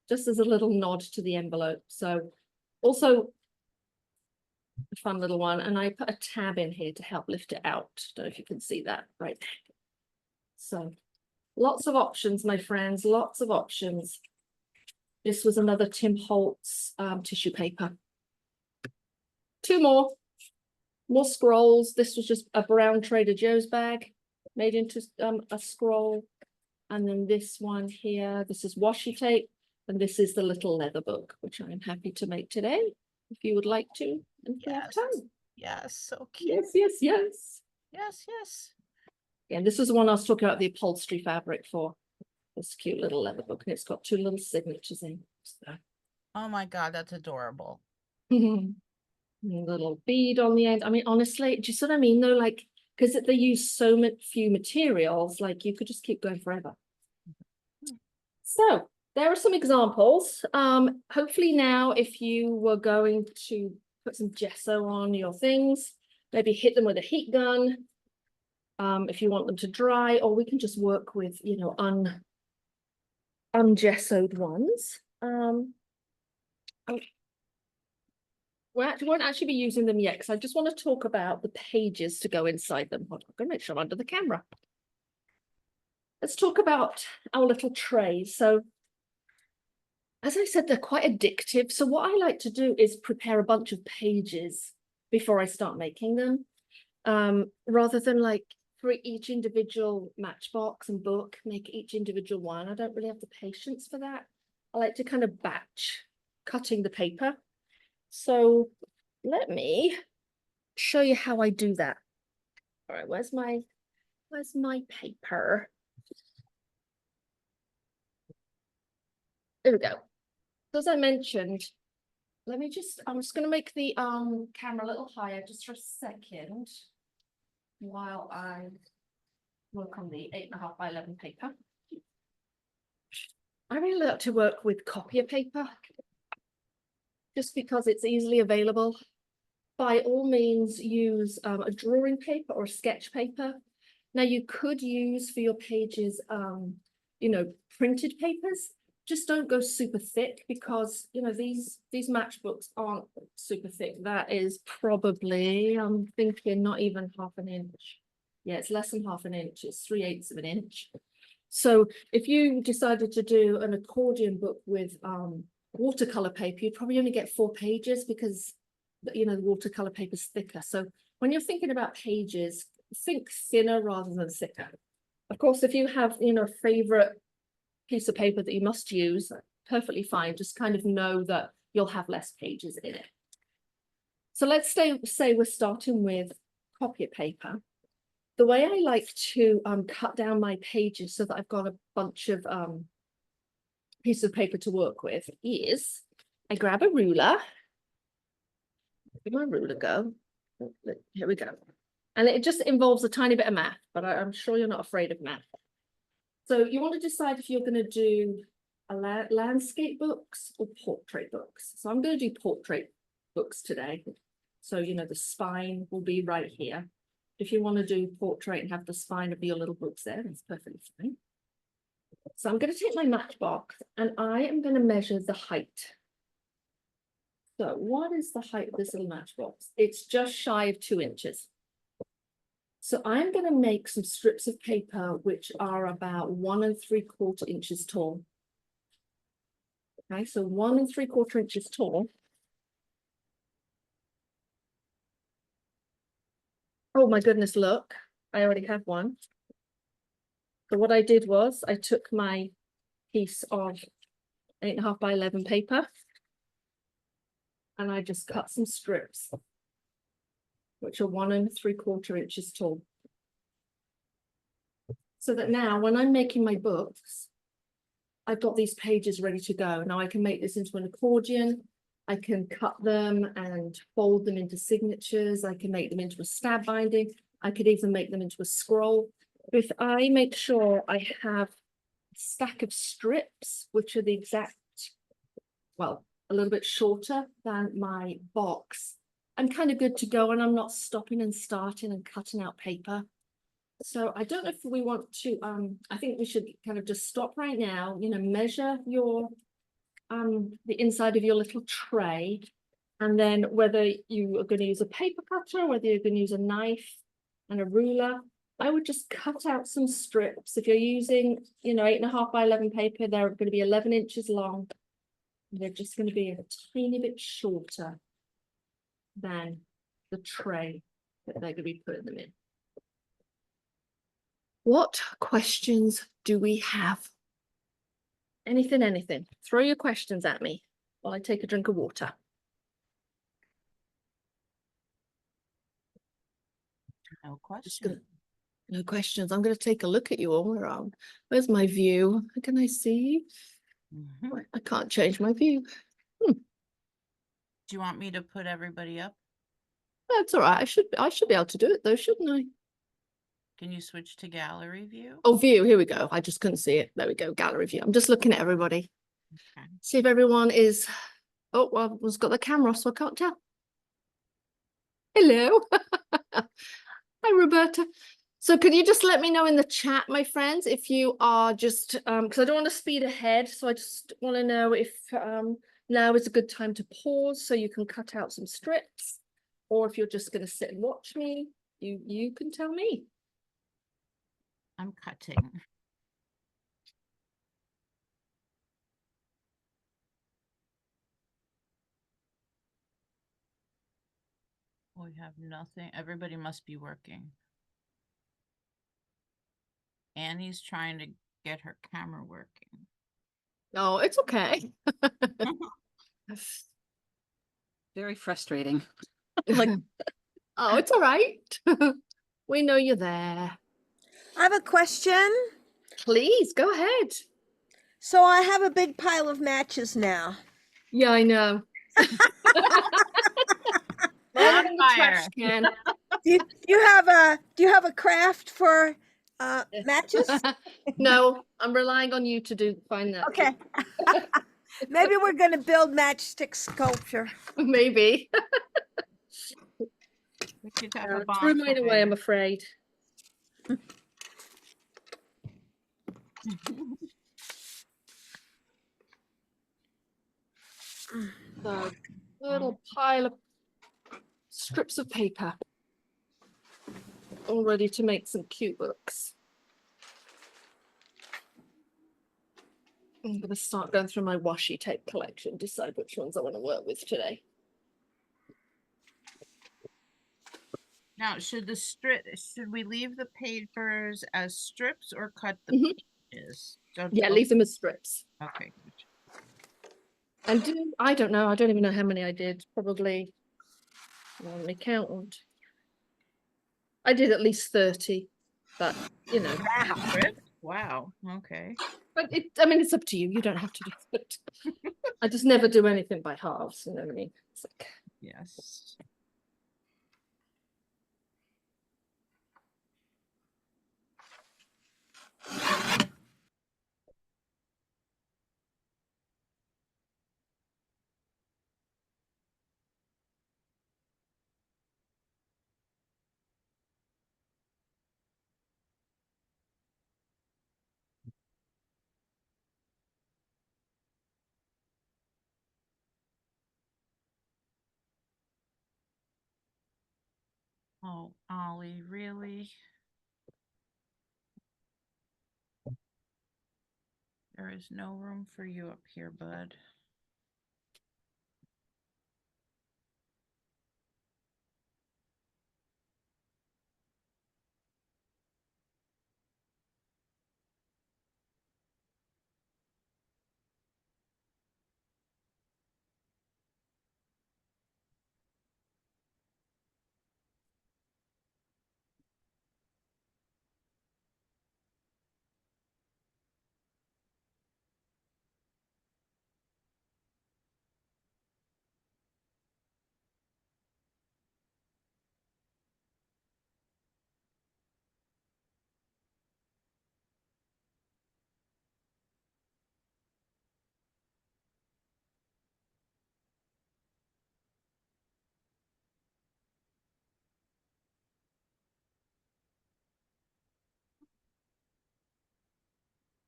just as a little nod to the envelope. So also a fun little one, and I put a tab in here to help lift it out. Don't know if you can see that right there. So lots of options, my friends, lots of options. This was another Tim Holtz tissue paper. Two more scrolls. This was just a brown Trader Joe's bag made into a scroll. And then this one here, this is washi tape. And this is the little leather book, which I am happy to make today, if you would like to. And Yes. time. Yes, so cute. Yes. Yes. Yeah, and this was the one I was talking about the upholstery fabric for. This cute little leather book, and it's got 2 little signatures in. So. Oh my God, that's adorable. Little bead on the end. I mean, honestly, do you see what I mean though? Like, because they use so few materials, like you could just keep going forever. So there are some examples. Hopefully now, if you were going to put some gesso on your things, maybe hit them with a heat gun. If you want them to dry, or we can just work with, you know, ungessoed ones. We won't actually be using them yet, because I just want to talk about the pages to go inside them. Hold on, I'm going to make sure I'm under the camera. Let's talk about our little trays. So, as I said, they're quite addictive. So what I like to do is prepare a bunch of pages before I start making them, rather than like for each individual Matchbox and book, make each individual one. I don't really have the patience for that. I like to kind of batch cutting the paper. So let me show you how I do that. All right, where's my paper? There we go. So as I mentioned, I'm just going to make the camera a little higher just for a second while I work on the 8.5 by 11 paper. I really like to work with copier paper, just because it's easily available. By all means, use a drawing paper or sketch paper. Now you could use for your pages, you know, printed papers. Just don't go super thick, because, you know, these Matchbooks aren't super thick. That is probably, I'm thinking, not even half an inch. Yeah, it's less than half an inch. It's 3/8 of an inch. So if you decided to do an accordion book with watercolor paper, you'd probably only get 4 pages, because, you know, the watercolor paper is thicker. So when you're thinking about pages, think thinner rather than thicker. Of course, if you have, you know, a favorite piece of paper that you must use, perfectly fine. Just kind of know that you'll have less pages in it. So let's say we're starting with copier paper. The way I like to cut down my pages so that I've got a bunch of pieces of paper to work with is I grab a ruler. Where'd my ruler go? Oh, here we go. And it just involves a tiny bit of math, but I'm sure you're not afraid of math. So you want to decide if you're going to do a landscape books or portrait books. So I'm going to do portrait books today. So, you know, the spine will be right here. If you want to do portrait and have the spine of your little books there, that's perfectly fine. So I'm going to take my Matchbox and I am going to measure the height. So what is the height of this little Matchbox? It's just shy of 2 inches. So I'm going to make some strips of paper which are about 1 3/4 inches tall. Okay, so 1 3/4 inches tall. Oh my goodness, look, I already have one. So what I did was I took my piece of 8.5 by 11 paper and I just cut some strips, which are 1 3/4 inches tall. So that now when I'm making my books, I've got these pages ready to go. Now I can make this into an accordion. I can cut them and fold them into signatures. I can make them into a stab binding. I could even make them into a scroll. If I make sure I have a stack of strips, which are the exact, well, a little bit shorter than my box, I'm kind of good to go, and I'm not stopping and starting and cutting out paper. So I don't know if we want to, I think we should kind of just stop right now, you know, measure your, the inside of your little tray, and then whether you are going to use a paper cutter, whether you're going to use a knife and a ruler, I would just cut out some strips. If you're using, you know, 8.5 by 11 paper, they're going to be 11 inches long. They're just going to be a tiny bit shorter than the tray that they're going to be putting them in. What questions do we have? Anything. Throw your questions at me while I take a drink of water. No question. No questions. I'm going to take a look at you all around. Where's my view? Can I see? Mhm. I can't change my view. Do you want me to put everybody up? That's all right. I should be able to do it though, shouldn't I? Can you switch to gallery view? Oh, view. Here we go. I just couldn't see it. There we go. Gallery view. I'm just looking at everybody. Okay. See if everyone is. Oh, well, I've got the camera, so I can't tell. Hello. Hi, Roberta. So can you just let me know in the chat, my friends, if you are just because I don't want to speed ahead, so I just want to know if now is a good time to pause so you can cut out some strips, or if you're just going to sit and watch me, you can tell me. I'm cutting. We have nothing. Everybody must be working. Annie's trying to get her camera working. No, it's okay. Very frustrating. Like, Oh, it's all right. We know you're there. I have a question. Please go ahead. So I have a big pile of matches now. Yeah, I know. Mine are in the trash Bonfire. can. Do you have a craft for matches? No, I'm relying on you to find that. Okay. Maybe we're gonna build matchstick sculpture. Maybe. We could have a Threw mine away, I'm bonfire. afraid. So, little pile of strips of paper. All ready to make some cute books. I'm going to start going through my washi tape collection, decide which ones I want to work with today. Now, should we leave the papers as strips or cut the Mhm. pages? Don't- Yeah, oh, leave them as strips. Okay. And I don't know, I don't even know how many I did. Probably, let me count. I did at least 30, but you know. Strips? Wow. Okay. But I mean, it's up to you. You don't have to do it. I just never do anything by halves, you know what I mean? It's like, Yes. Oh, Ollie, really? There is no room for you up here, bud.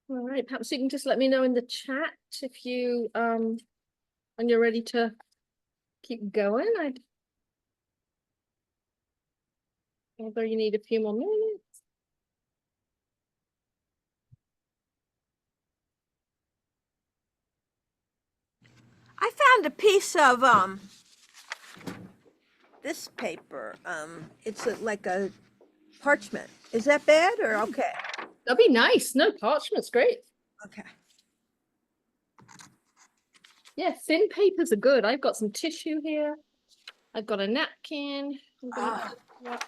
all right, perhaps you can just let me know in the chat if you when you're ready to keep going. Although you need a few more minutes. I found a piece of this paper. It's like a parchment. Is that bad or okay? That'd be nice. No, parchment's great. Okay. Yeah, thin papers are good. I've got some tissue here. I've got a napkin. I'm gonna put that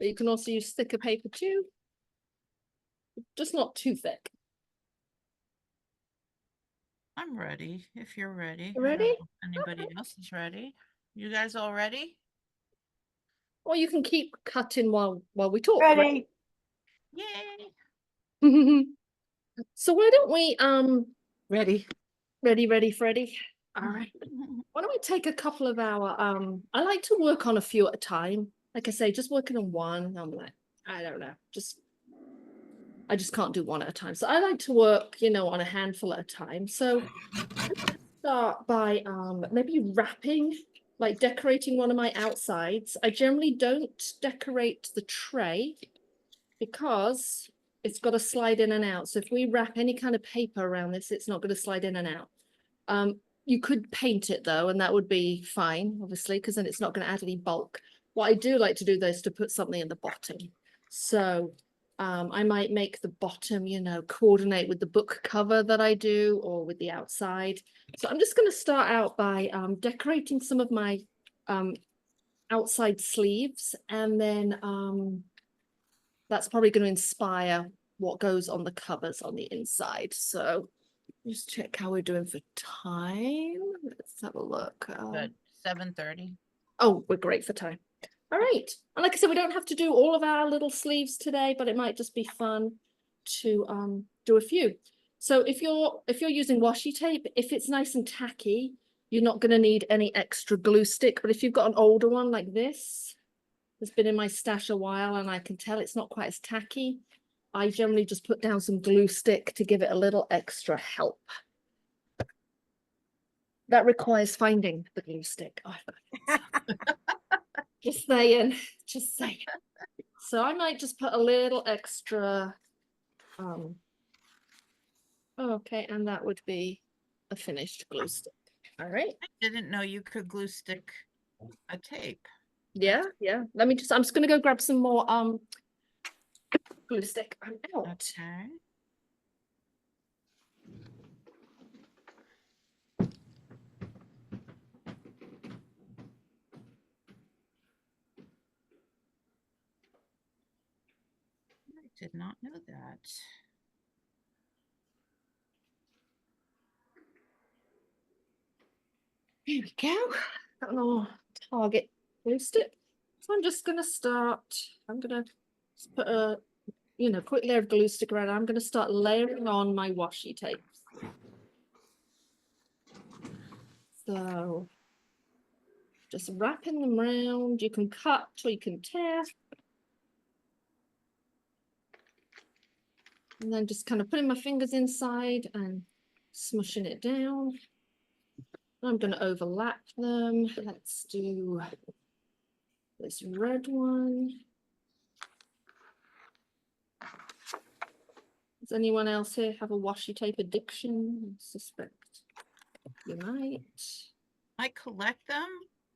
but you can also use thicker paper too. Just not too thick. I'm ready, if you're ready. You I don't ready? know if anybody else is ready. You guys all ready? Or you can keep cutting while we talk. Ready? Yay! Right? So why don't we Ready? ready, Freddie? All right. Why don't we take a couple of our I like to work on a few at a time. Like I say, just working on one, I'm like, I don't know, I just can't do one at a time. So I like to work, on a handful at a time. So let's start by maybe wrapping, like decorating one of my outsides. I generally don't decorate the tray because it's got to slide in and out. So if we wrap any kind of paper around this, it's not going to slide in and out. You could paint it though, and that would be fine, obviously, because then it's not going to add any bulk. What I do like to do though is to put something in the bottom. So I might make the bottom, coordinate with the book cover that I do or with the outside. So I'm just going to start out by decorating some of my outside sleeves, and then that's probably going to inspire what goes on the covers on the inside. So just check how we're doing for time. Let's have a look. Good, 7:30. Oh, we're great for time. All right. And like I said, we don't have to do all of our little sleeves today, but it might just be fun to do a few. So if you're using washi tape, if it's nice and tacky, you're not going to need any extra glue stick. But if you've got an older one like this, it's been in my stash a while and I can tell it's not quite as tacky, I generally just put down some glue stick to give it a little extra help. That requires finding the glue stick. Oh, just saying, just saying. So I might just put a little extra. Okay, and that would be a finished glue stick. All right. I didn't know you could glue stick a tape. Yeah, yeah. I'm just gonna go grab some more glue stick. I'm out. Okay. I did not know that. Here we go. Got more target glue stick. So I'm just gonna start. I'm gonna just put a quick layer of glue stick around. I'm gonna start layering on my washi tapes. So just wrapping them around. You can cut or you can tear. And then just kind of putting my fingers inside and smushing it down. I'm going to overlap them. Let's do this red one. Does anyone else here have a washi tape addiction? I suspect you might. I collect them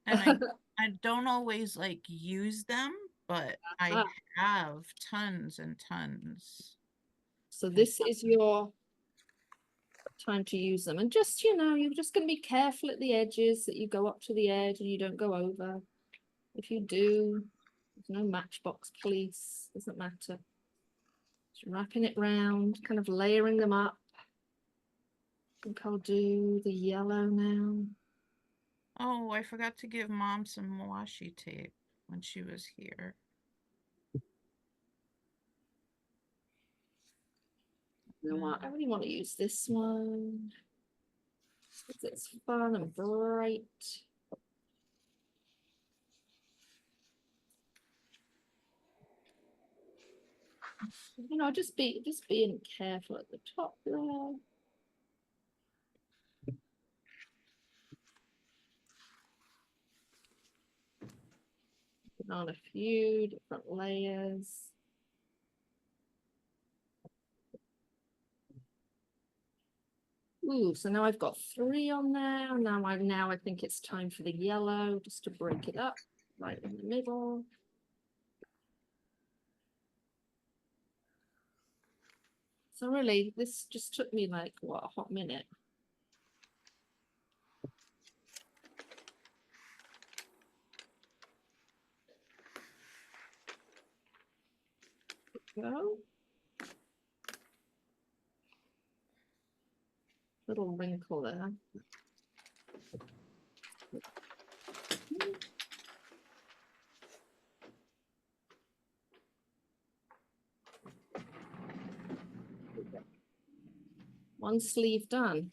and I don't always like use them, but I have tons and tons. So this is your time to use them. And just, you're just going to be careful at the edges that you go up to the edge and you don't go over. If you do, there's no Matchbox police, doesn't matter. Just wrapping it round, kind of layering them up. I think I'll do the yellow now. Oh, I forgot to give Mom some washi tape when she was here. You know what? I really want to use this one because it's fun and bright. Just being careful at the top there. Put on a few different layers. Ooh, so now I've got 3 on there. Now I think it's time for the yellow, just to break it up right in the middle. So really, this just took me like, what, a hot minute. go. Little wrinkle there. One sleeve done.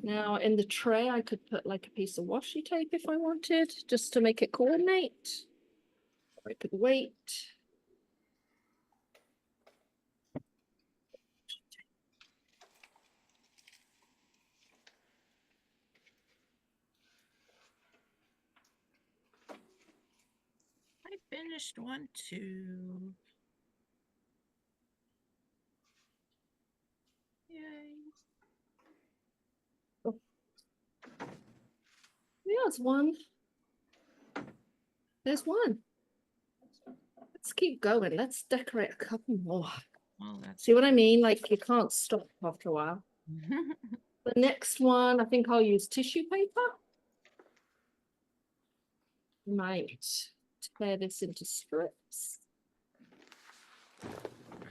Now in the tray, I could put like a piece of washi tape if I wanted, just to make it coordinate. Or I could wait. I finished one too. Yay. Yeah, it's one. There's one. Let's keep going. Let's decorate a couple more. Oh, that's See what I mean? Like you can't stop after a while. The next one, I think I'll use tissue paper. Might tear this into strips.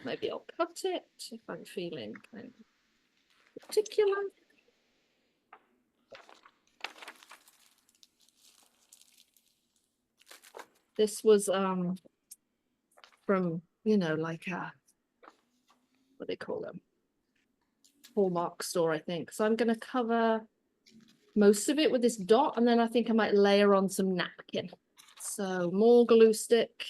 Maybe I'll cut it if I'm feeling kind of particular. This was from, you know, like what do they call them? Hallmark store, I think. So I'm going to cover most of it with this dot, and then I think I might layer on some napkin. So more glue stick.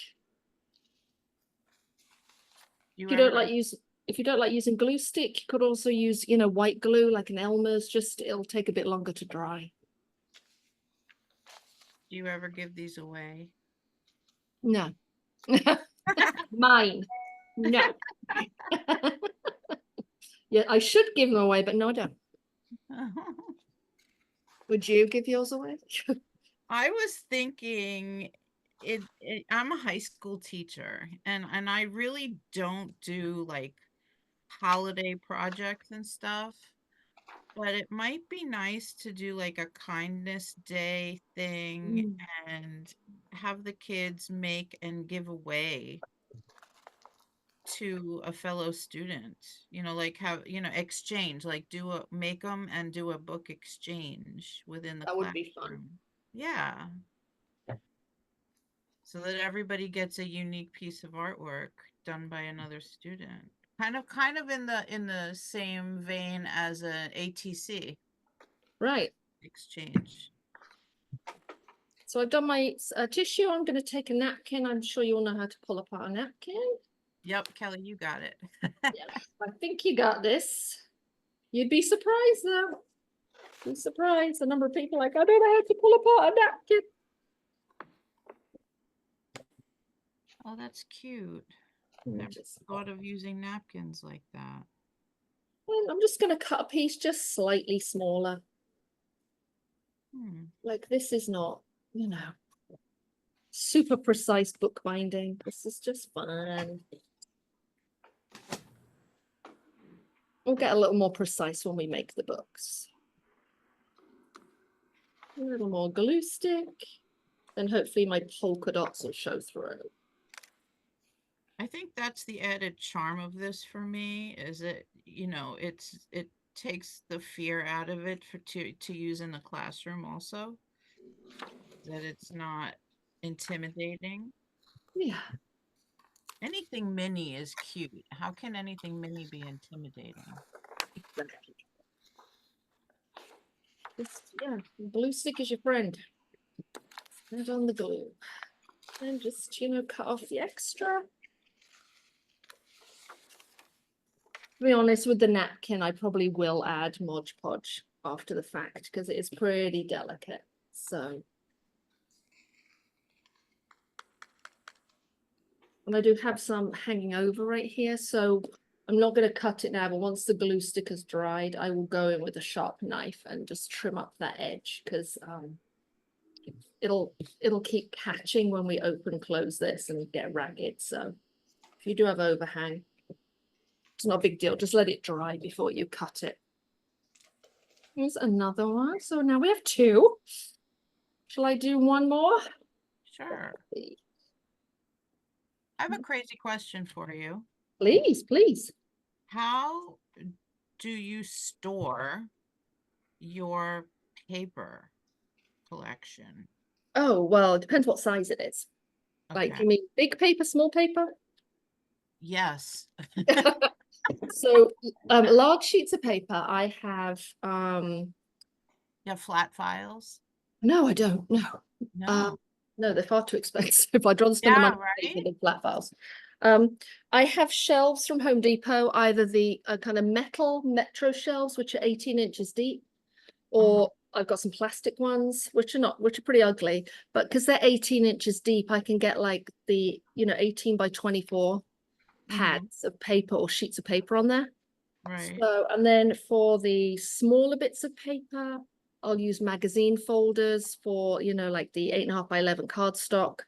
If you don't like using glue stick, you could also use, you know, white glue like an Elmer's. Just it'll take a bit longer to dry. Do you ever give these away? No. Mine. No. Yeah, I should give them away, but no, I don't. Would you give yours away? I was thinking I'm a high school teacher and I really don't do like holiday projects and stuff, but it might be nice to do like a kindness day thing and have the kids make and give away to a fellow student, you know, like have, you know, exchange, like make them and do a book exchange within the That would be fun. classroom. Yeah. So that everybody gets a unique piece of artwork done by another student. Kind of in the same vein as an ATC Right. exchange. So I've done my tissue. I'm going to take a napkin. I'm sure you all know how to pull apart a napkin. Yep, Kelly, you got it. Yes, I think you got this. You'd be surprised though. Be surprised the number of people like, I don't know how to pull apart a napkin. Oh, that's cute. And Never thought of using napkins like that. I'm just going to cut a piece just slightly smaller. Like this is not, you know, super precise bookbinding. This is just fun. We'll get a little more precise when we make the books. A little more glue stick. Then hopefully my polka dots will show through. I think that's the added charm of this for me, is it, you know, it takes the fear out of it to use in the classroom also. That it's not intimidating. Yeah. Anything mini is cute. How can anything mini be intimidating? Exactly. Yeah, glue stick is your friend. Add on the glue. And just, you know, cut off the extra. To be honest, with the napkin, I probably will add Mod Podge after the fact because it is pretty delicate. So. And I do have some hanging over right here, so I'm not going to cut it now, but once the glue stick has dried, I will go in with a sharp knife and just trim up that edge because it'll keep catching when we open close this and get ragged. So if you do have overhang, it's not a big deal. Just let it dry before you cut it. Here's another one. So now we have two. Shall I do one more? Sure. I have a crazy question for you. Please, please. How do you store your paper collection? Oh, well, it depends what size it is. Like, Okay. you mean big paper, small paper? Yes. So, large sheets of paper, I have, You have flat files? no, I don't, no. No. No, they're far too expensive. I'd rather spend the Yeah, money on paper right? than flat files. I have shelves from Home Depot, either the kind of metal metro shelves, which are 18 inches deep, or I've got some plastic ones, which are pretty ugly, but because they're 18 inches deep, I can get like the, 18 by 24 pads of paper or sheets of paper on there. Right. So, and then for the smaller bits of paper, I'll use magazine folders for, like the 8.5 by 11 cardstock.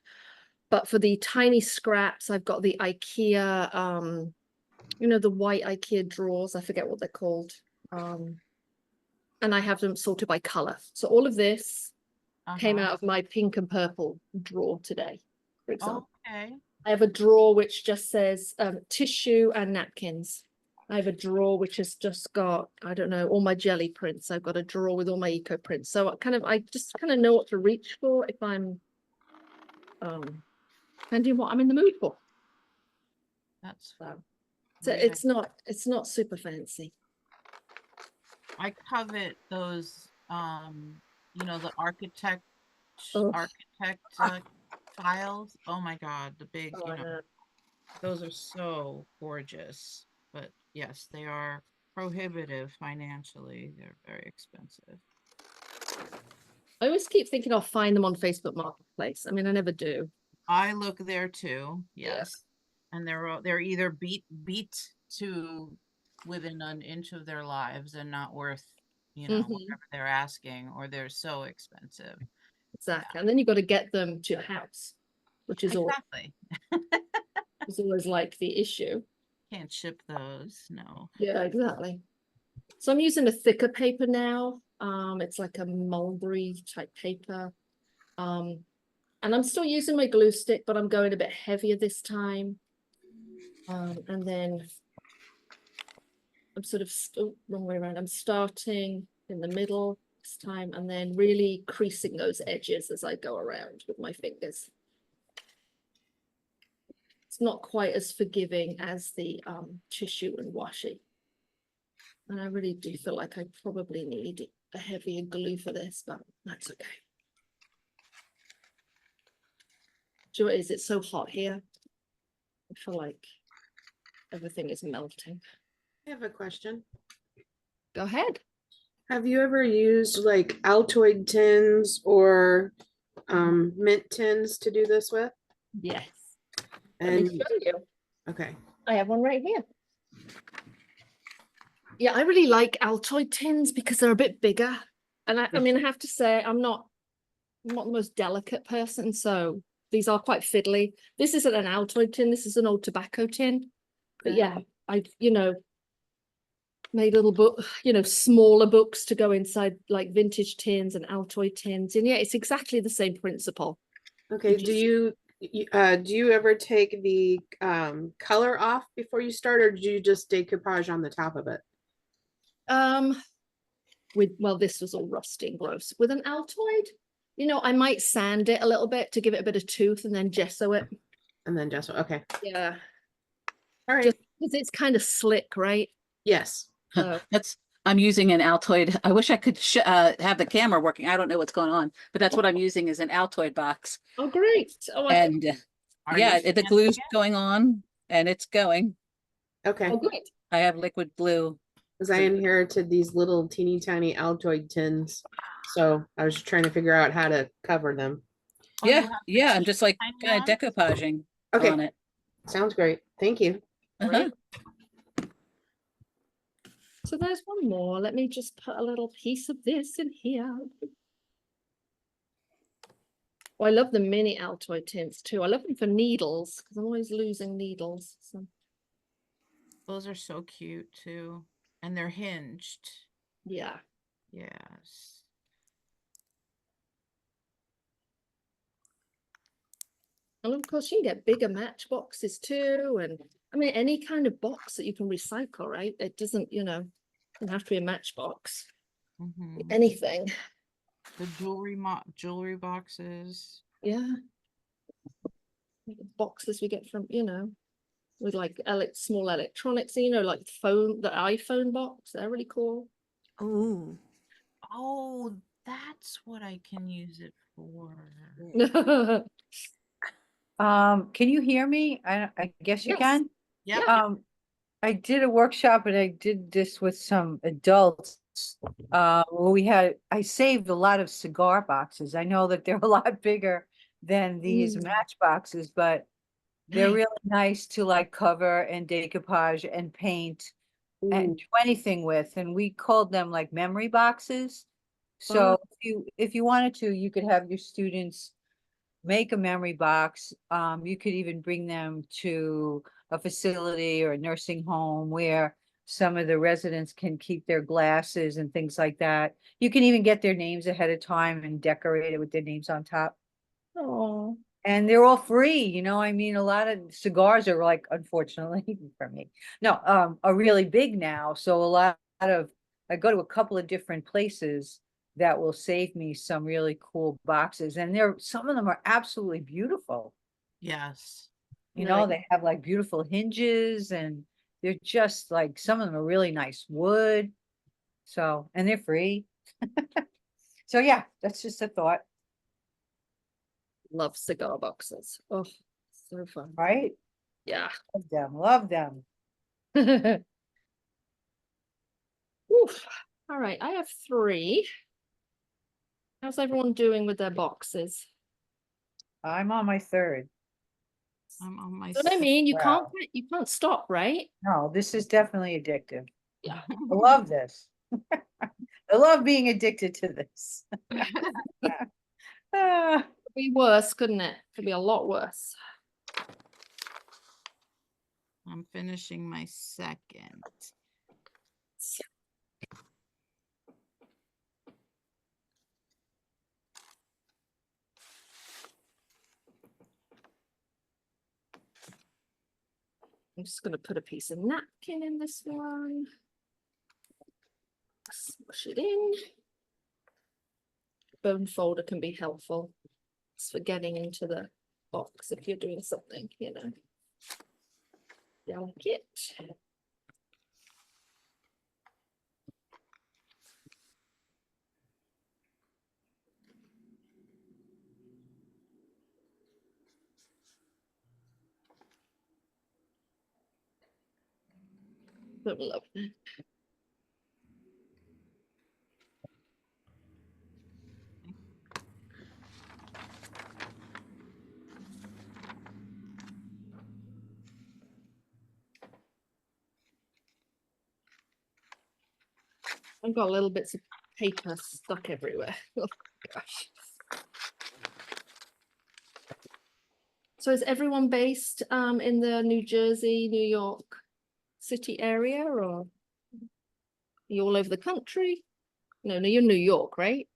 But for the tiny scraps, I've got the IKEA, the white IKEA drawers. I forget what they're called. And I have them sorted by color. So all of this came out of my pink and purple drawer today, for example. Okay. I have a drawer which just says tissue and napkins. I have a drawer which has just got, I don't know, all my jelly prints. I've got a drawer with all my eco prints. So I just kind of know what to reach for if I'm depending on what I'm in the mood for. That's So really- it's not super fancy. I covet those the architect Oh. files. Oh my God, the big, Oh, I know. those are so gorgeous. But yes, they are prohibitive financially. They're very expensive. I always keep thinking I'll find them on Facebook Marketplace. I mean, I never do. I look there too. Yeah. Yes. And they're either beat to within an inch of their lives and not worth, whatever they're asking, or they're so expensive. Exactly. And then you've got to get them to your house, which is Exactly. always like the issue. Can't ship those, no. Yeah, exactly. So I'm using a thicker paper now. It's like a mulberry type paper. And I'm still using my glue stick, but I'm going a bit heavier this time. And then I'm sort of wrong way around. I'm starting in the middle this time and then really creasing those edges as I go around with my fingers. It's not quite as forgiving as the tissue and washi. And I really do feel like I probably need a heavier glue for this, but that's okay. Do you know what it is? It's so hot here. I feel like everything is melting. I have a question. Go ahead. Have you ever used like Altoid tins or mint tins to do this with? Yes. Let me And show you. okay, I have one right here. Yeah, I really like Altoid tins because they're a bit bigger. And I mean, I have to say, I'm not the most delicate person, so these are quite fiddly. This isn't an Altoid tin, this is an old tobacco tin. But yeah, I made little book, smaller books to go inside like vintage tins and Altoid tins. And yeah, it's exactly the same principle. okay. Do you ever take the color off before you start, or do you just decoupage on the top of it? This was all rusty and gross. With an Altoid, I might sand it a little bit to give it a bit of tooth and then gesso it. And then just okay. Yeah. All right. Just because it's kind of slick, right? Yes. So I'm using an Altoid. I wish I could have the camera working. I don't know what's going on, but that's what I'm using is an Altoid box. oh great. Oh, And Are yeah, you the scanning glue's it? going on and it's going. Okay. oh great. I have liquid glue. Because I inherited these little teeny tiny Altoid tins, so I was just trying to figure out how to cover them. Oh, you Yeah, have the yeah, I'm teeny just like tiny kind of ones? decoupaging Okay. on it. Sounds great. Thank you. Uh-huh. So there's one more. Let me just put a little piece of this in here. Oh, I love the mini Altoid tins too. I love them for needles because I'm always losing needles. So Those are so cute too. And they're hinged. yeah. And of course, you can get bigger matchboxes too. And I mean, any kind of box that you can recycle, right? It doesn't, doesn't have to be a matchbox. Mhm. Anything. The jewelry boxes. Yeah. Boxes we get from, with like small electronics, like the iPhone box. They're really cool. Ooh. Oh, that's what I can use it for. Can you hear me? I guess you Yes. can. Yeah. I did a workshop and I did this with some adults. Where I saved a lot of cigar boxes. I know that they're a lot bigger than these matchboxes, but they're Nice. really nice to like cover and decoupage and paint and do anything with. And we called them like memory boxes. So if you wanted to, you could have your students make a memory box. You could even bring them to a facility or a nursing home where some of the residents can keep their glasses and things like that. You can even get their names ahead of time and decorate it with their names on top. Oh. And they're all free, I mean, a lot of cigars are like, unfortunately for me, are really big now. So a lot of, I go to a couple of different places that will save me some really cool boxes. And some of them are absolutely beautiful. Yes. They have like beautiful hinges and they're just like, some of them are really nice wood. So, and they're free. So yeah, that's just a thought, Love cigar boxes. Oh, so fun. right? Yeah. Love them. Oof. All right, I have 3. How's everyone doing with their boxes? I'm on my 3rd. I'm on my So what I mean, you Wow. can't stop, right? No, this is definitely addictive. Yeah. I love this. I love being addicted to this. Ah, Could be worse, couldn't it? Could be a lot worse. I'm finishing my 2nd. I'm just going to put a piece of napkin in this one. Smush it in. Bone folder can be helpful. It's for getting into the box if you're doing something, delicate. But love that. I've got little bits of paper stuck everywhere. Oh gosh. So is everyone based in the New Jersey, New York City area, or are you all over the country? No, you're New York, right?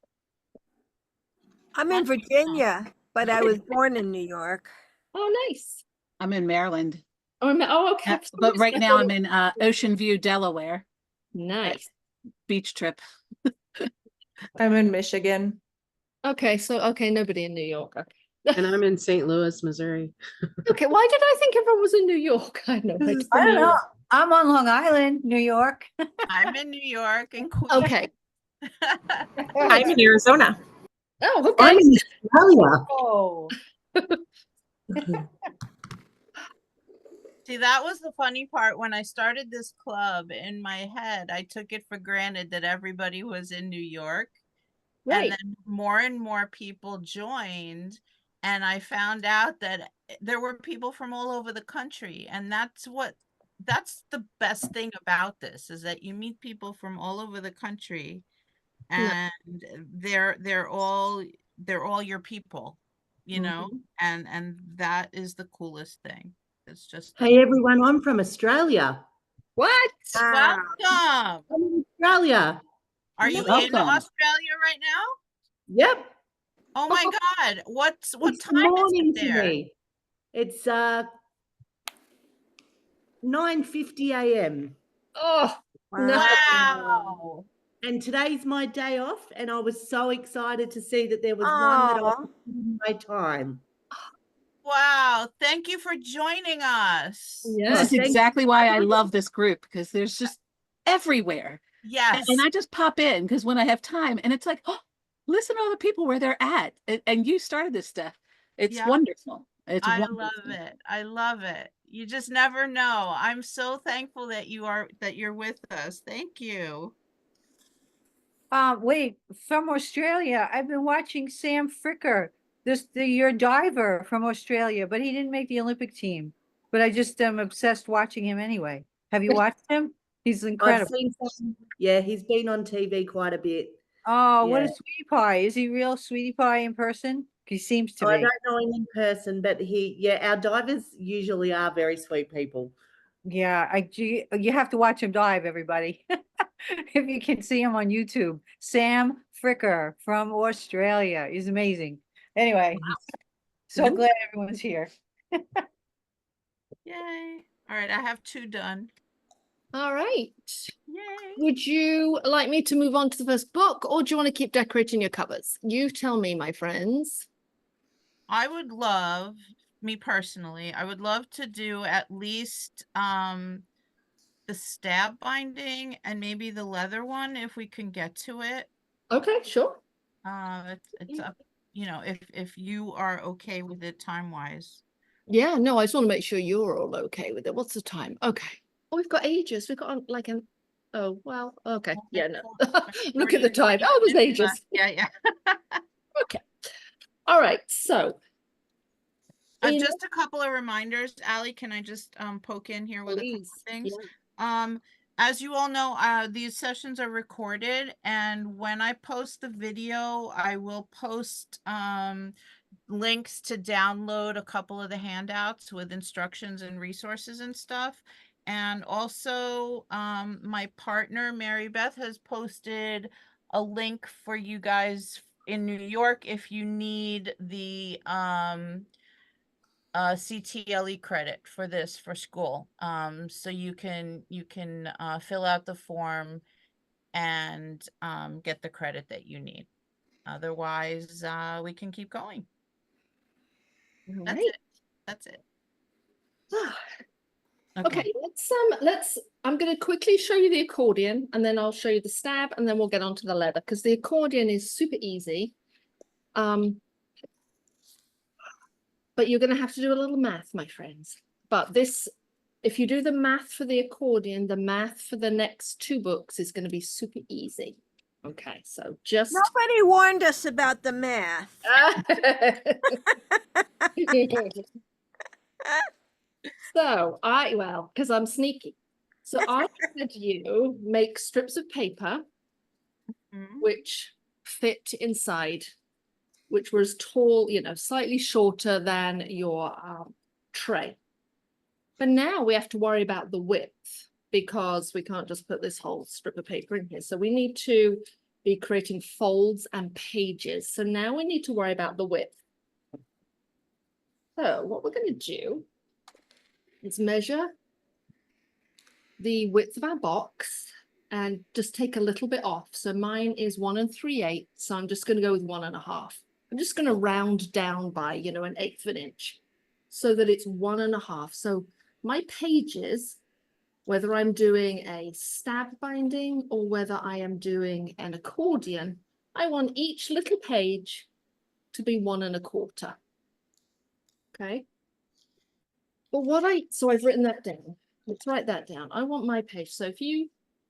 I'm in Virginia, but I was born in New York. Oh, nice. I'm in Maryland, Oh, okay. but right now I'm in Ocean View, Delaware. Nice. Beach trip. I'm in Michigan. Okay, nobody in New York. Okay. And I'm in St. Louis, Missouri. Okay, why did I think everyone was in New York? I know. This is I don't the know. I'm on Long Island, New York. I'm in New York and Queens. Okay. I'm in Arizona. Oh, I'm okay. in Australia. Oh, See, that was the funny part. When I started this club, in my head, I took it for granted that everybody was in New York. Right. And then more and more people joined. And I found out that there were people from all over the country. And that's the best thing about this, is that you meet people from all over the country. And they're all your people, and that is the coolest thing. It's just Hey everyone, I'm from Australia. What? welcome. I'm in Australia. Are you in Welcome. Australia right now? Yep. Oh my God. What It's the time is morning it to there? me. It's 9:50 a.m. Oh, no. Wow. and today's my day off, and I was so excited to see that there was one that I was Aw. in my time. Wow. Thank you for joining us. This Yeah. is exactly why I love this group, because there's just everywhere. Yes. And I just pop in because when I have time, and it's like, oh, listen to all the people where they're at. And you started this stuff. It's Yeah. wonderful. It's I wonderful. love it. I love it. You just never know. I'm so thankful that you're with us. Thank you. Wait, from Australia, I've been watching Sam Fricker, your diver from Australia, but he didn't make the Olympic team. But I just am obsessed watching him anyway. Have you watched him? He's I've incredible. seen some, yeah, he's been on TV quite a bit. Oh, what a Yeah. sweetie pie. Is he real sweetie pie in person? He seems to I be. don't know him in person, but our divers usually are very sweet people. Yeah, you have to watch him dive, everybody. If you can see him on YouTube. Sam Fricker from Australia. He's amazing. Anyway, so Mhm. glad everyone's here. Yay. All right, I have 2 done. All right. Yay. Would you like me to move on to the first book, or do you want to keep decorating your covers? You tell me, my friends. I would love, me personally, I would love to do at least the stab binding and maybe the leather one if we can get to it. Okay, sure. It's up, if you are okay with it time-wise. Yeah, no, I just want to make sure you're all okay with it. What's the time? Okay. Oh, we've got ages. We've got like an, oh, well, okay. Yeah, no. Look at the time. Oh, there's ages. Yeah. Okay. All right. So, in- Just a couple of reminders. Allie, can I just poke in here with a couple Please, of things? yeah. As you all know, these sessions are recorded, and when I post the video, I will post links to download a couple of the handouts with instructions and resources and stuff. And also, my partner, Mary Beth, has posted a link for you guys in New York if you need the CTLE credit for this for school. So you can fill out the form and get the credit that you need. Otherwise, we can keep going. All That's right. it. That's it. Okay, I'm going to quickly show you the accordion, and then I'll show you the stab, and then we'll get on to the leather, because the accordion is super easy. But you're going to have to do a little math, my friends. But if you do the math for the accordion, the math for the next 2 books is going to be super easy. Okay, so just Nobody warned us about the math. So because I'm sneaky. So I had you make strips of paper which fit inside, which was tall, slightly shorter than your tray. But now we have to worry about the width, because we can't just put this whole strip of paper in here. So we need to be creating folds and pages. So now we need to worry about the width. So what we're going to do is measure the width of our box and just take a little bit off. So mine is 1 3/8. So I'm just going to go with 1 1/2. I'm just going to round down by, 1/8 of an inch so that it's 1 1/2. So my pages, whether I'm doing a stab binding or whether I am doing an accordion, I want each little page to be 1 1/4. Okay. But so I've written that down. Let's write that down. I want my page. So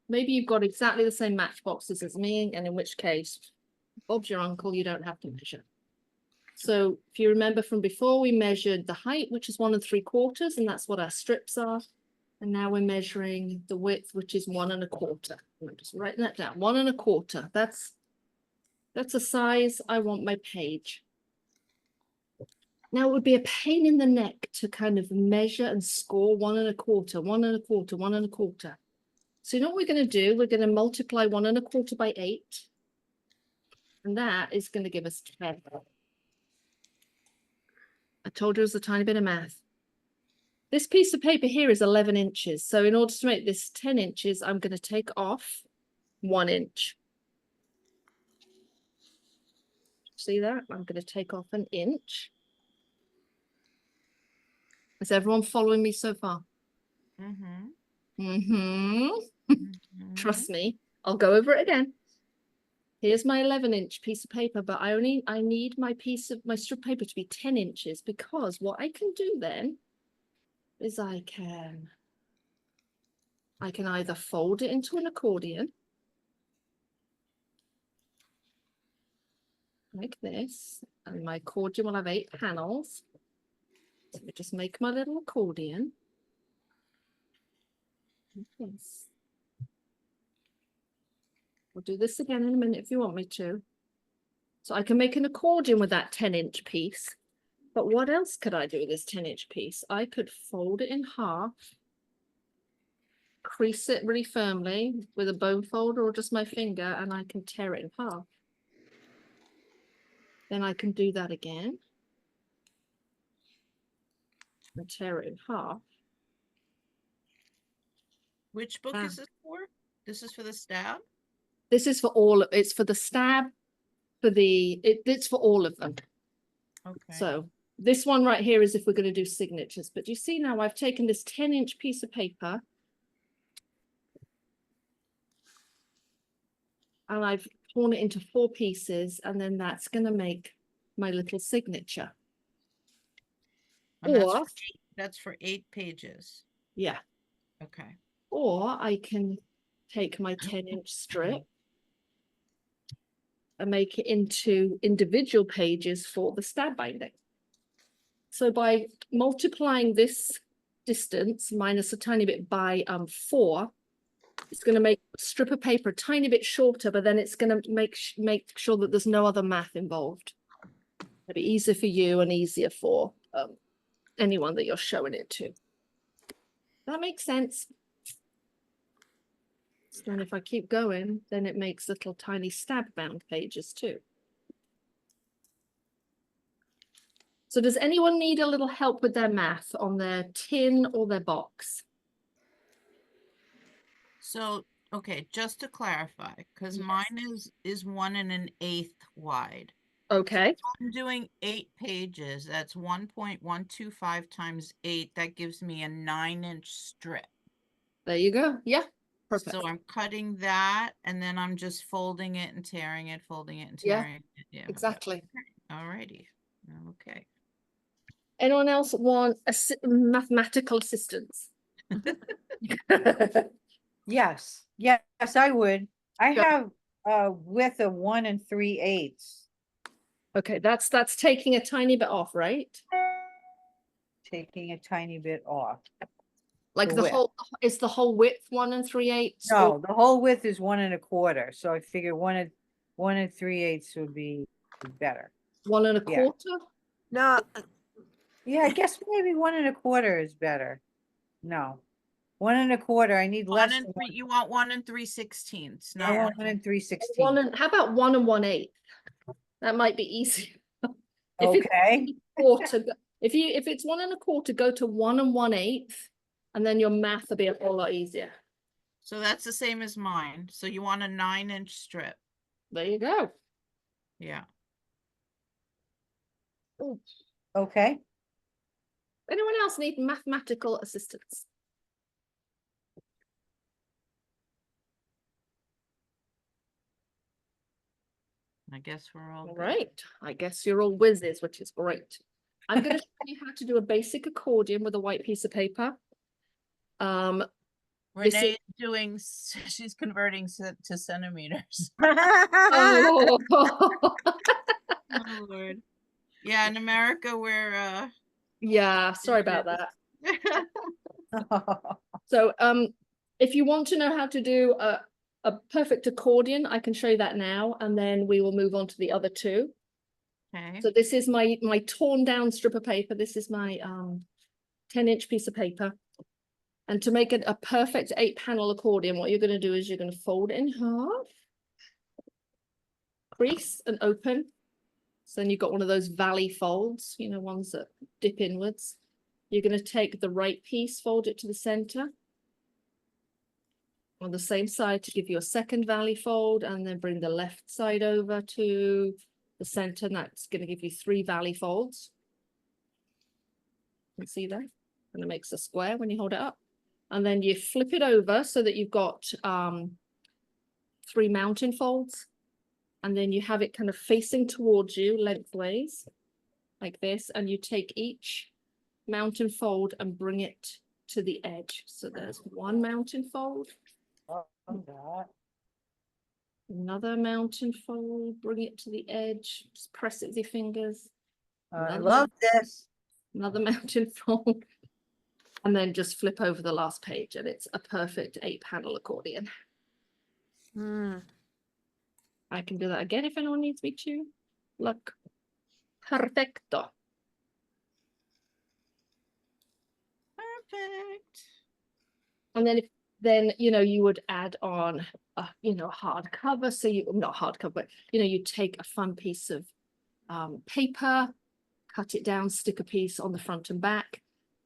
maybe you've got exactly the same matchboxes as me, and in which case, Bob's your uncle, you don't have to measure. So if you remember from before, we measured the height, which is 1 3/4, and that's what our strips are. And now we're measuring the width, which is 1 1/4. I'm just writing that down. 1 1/4. That's a size I want my page. Now it would be a pain in the neck to kind of measure and score 1 1/4, 1 1/4, 1 1/4. So you know what we're going to do? We're going to multiply 1 1/4 by 8. And that is going to give us 10. told you it was a tiny bit of math. This piece of paper here is 11 inches. So in order to make this 10 inches, I'm going to take off 1 inch. See that? I'm going to take off an inch. Is everyone following me so far? Mm-hmm. Mm-hmm. Mm-hmm. Trust me, I'll go over it again. Here's my 11-inch piece of paper, but I need my strip paper to be 10 inches, because what I can do then is I can either fold it into an accordion like this, and my accordion will have 8 panels. So I just make my little accordion. Like this. We'll do this again in a minute if you want me to. So I can make an accordion with that 10-inch piece. But what else could I do with this 10-inch piece? I could fold it in half, crease it really firmly with a bone folder or just my finger, and I can tear it in half. Then I can do that again and tear it in half. Which book is this for? This is for the stab? This is for it's for the stab, it's for all of them. Okay. So this one right here is if we're going to do signatures, but you see now I've taken this 10-inch piece of paper and I've torn it into 4 pieces, and then that's going to make my little signature. And Or that's for 8 pages. yeah. Okay. Or I can take my 10-inch strip and make it into individual pages for the stab binding. So by multiplying this distance minus a tiny bit by 4, it's going to make a strip of paper a tiny bit shorter, but then it's going to make sure that there's no other math involved. It'll be easier for you and easier for anyone that you're showing it to. That makes sense. So then if I keep going, then it makes little tiny stab bound pages too. So does anyone need a little help with their math on their tin or their box? So, okay, just to clarify, because mine is 1 1/8 wide. Okay. So I'm doing 8 pages. That's 1.125 times 8. That gives me a 9-inch strip. There you go. Yeah. Perfect. So I'm cutting that, and then I'm just folding it and tearing it, folding it and tearing it. Yeah. Exactly. All righty. Okay. Anyone else want mathematical assistance? Yes, yes, I would. I Go. have a width of 1 3/8. Okay, that's taking a tiny bit off, right? Taking a tiny bit off. Like The the width. whole is the whole width 1 3/8? No, the whole width is 1 1/4. So I figure 1 3/8 would be better. 1 Yeah.1/4? No, Yeah, I guess maybe 1 1/4 is better. No, 1 1/4. I need 1 less and than 3. You want 1 3/16. I No. want 1 3/16. How about 1 1/8? That might be easier. Okay. If it's 1 1/4, go to 1 1/8, and then your math will be a whole lot easier. So that's the same as mine. So you want a 9-inch strip. There you go. Yeah. Okay. Anyone else need mathematical assistance? I guess we're all All good. right. I guess you're all whizzes, which is great. I'm going to show you how to do a basic accordion with a white piece of paper. This Renee is doing, she's converting to centimeters. Oh. Oh, Lord. Yeah, in America, we're Yeah, sorry about that. So if you want to know how to do a perfect accordion, I can show you that now, and then we will move on to the other 2. Okay. So this is my torn down strip of paper. This is my 10-inch piece of paper. And to make it a perfect 8-panel accordion, what you're going to do is you're going to fold it in half, crease and open. So then you've got one of those valley folds, you know, ones that dip inwards. You're going to take the right piece, fold it to the center on the same side to give you a second valley fold, and then bring the left side over to the center, and that's going to give you 3 valley folds. You can see that, and it makes a square when you hold it up. And then you flip it over so that you've got 3 mountain folds, and then you have it kind of facing towards you lengthways like this, and you take each mountain fold and bring it to the edge. So there's 1 mountain fold, another mountain fold, bring it to the edge, just press it with your fingers. I love this. Another mountain fold, and then just flip over the last page, and it's a perfect 8-panel accordion. I can do that again if anyone needs me to. Look, perfecto. Perfect. And then you know, you would add on a, you know, hardcover. So you, not hardcover, but you know, you take a fun piece of paper, cut it down, stick a piece on the front and back.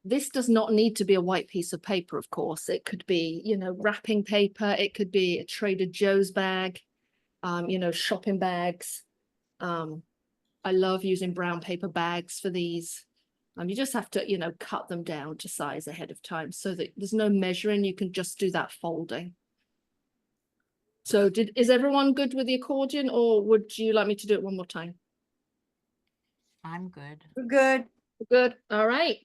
This does not need to be a white piece of paper, of course. It could be, you know, wrapping paper. It could be a Trader Joe's bag, you know, shopping bags. I love using brown paper bags for these. You just have to, you know, cut them down to size ahead of time so that there's no measuring. You can just do that folding. So is everyone good with the accordion, or would you like me to do it one more time? I'm good. We're good. Good. All right.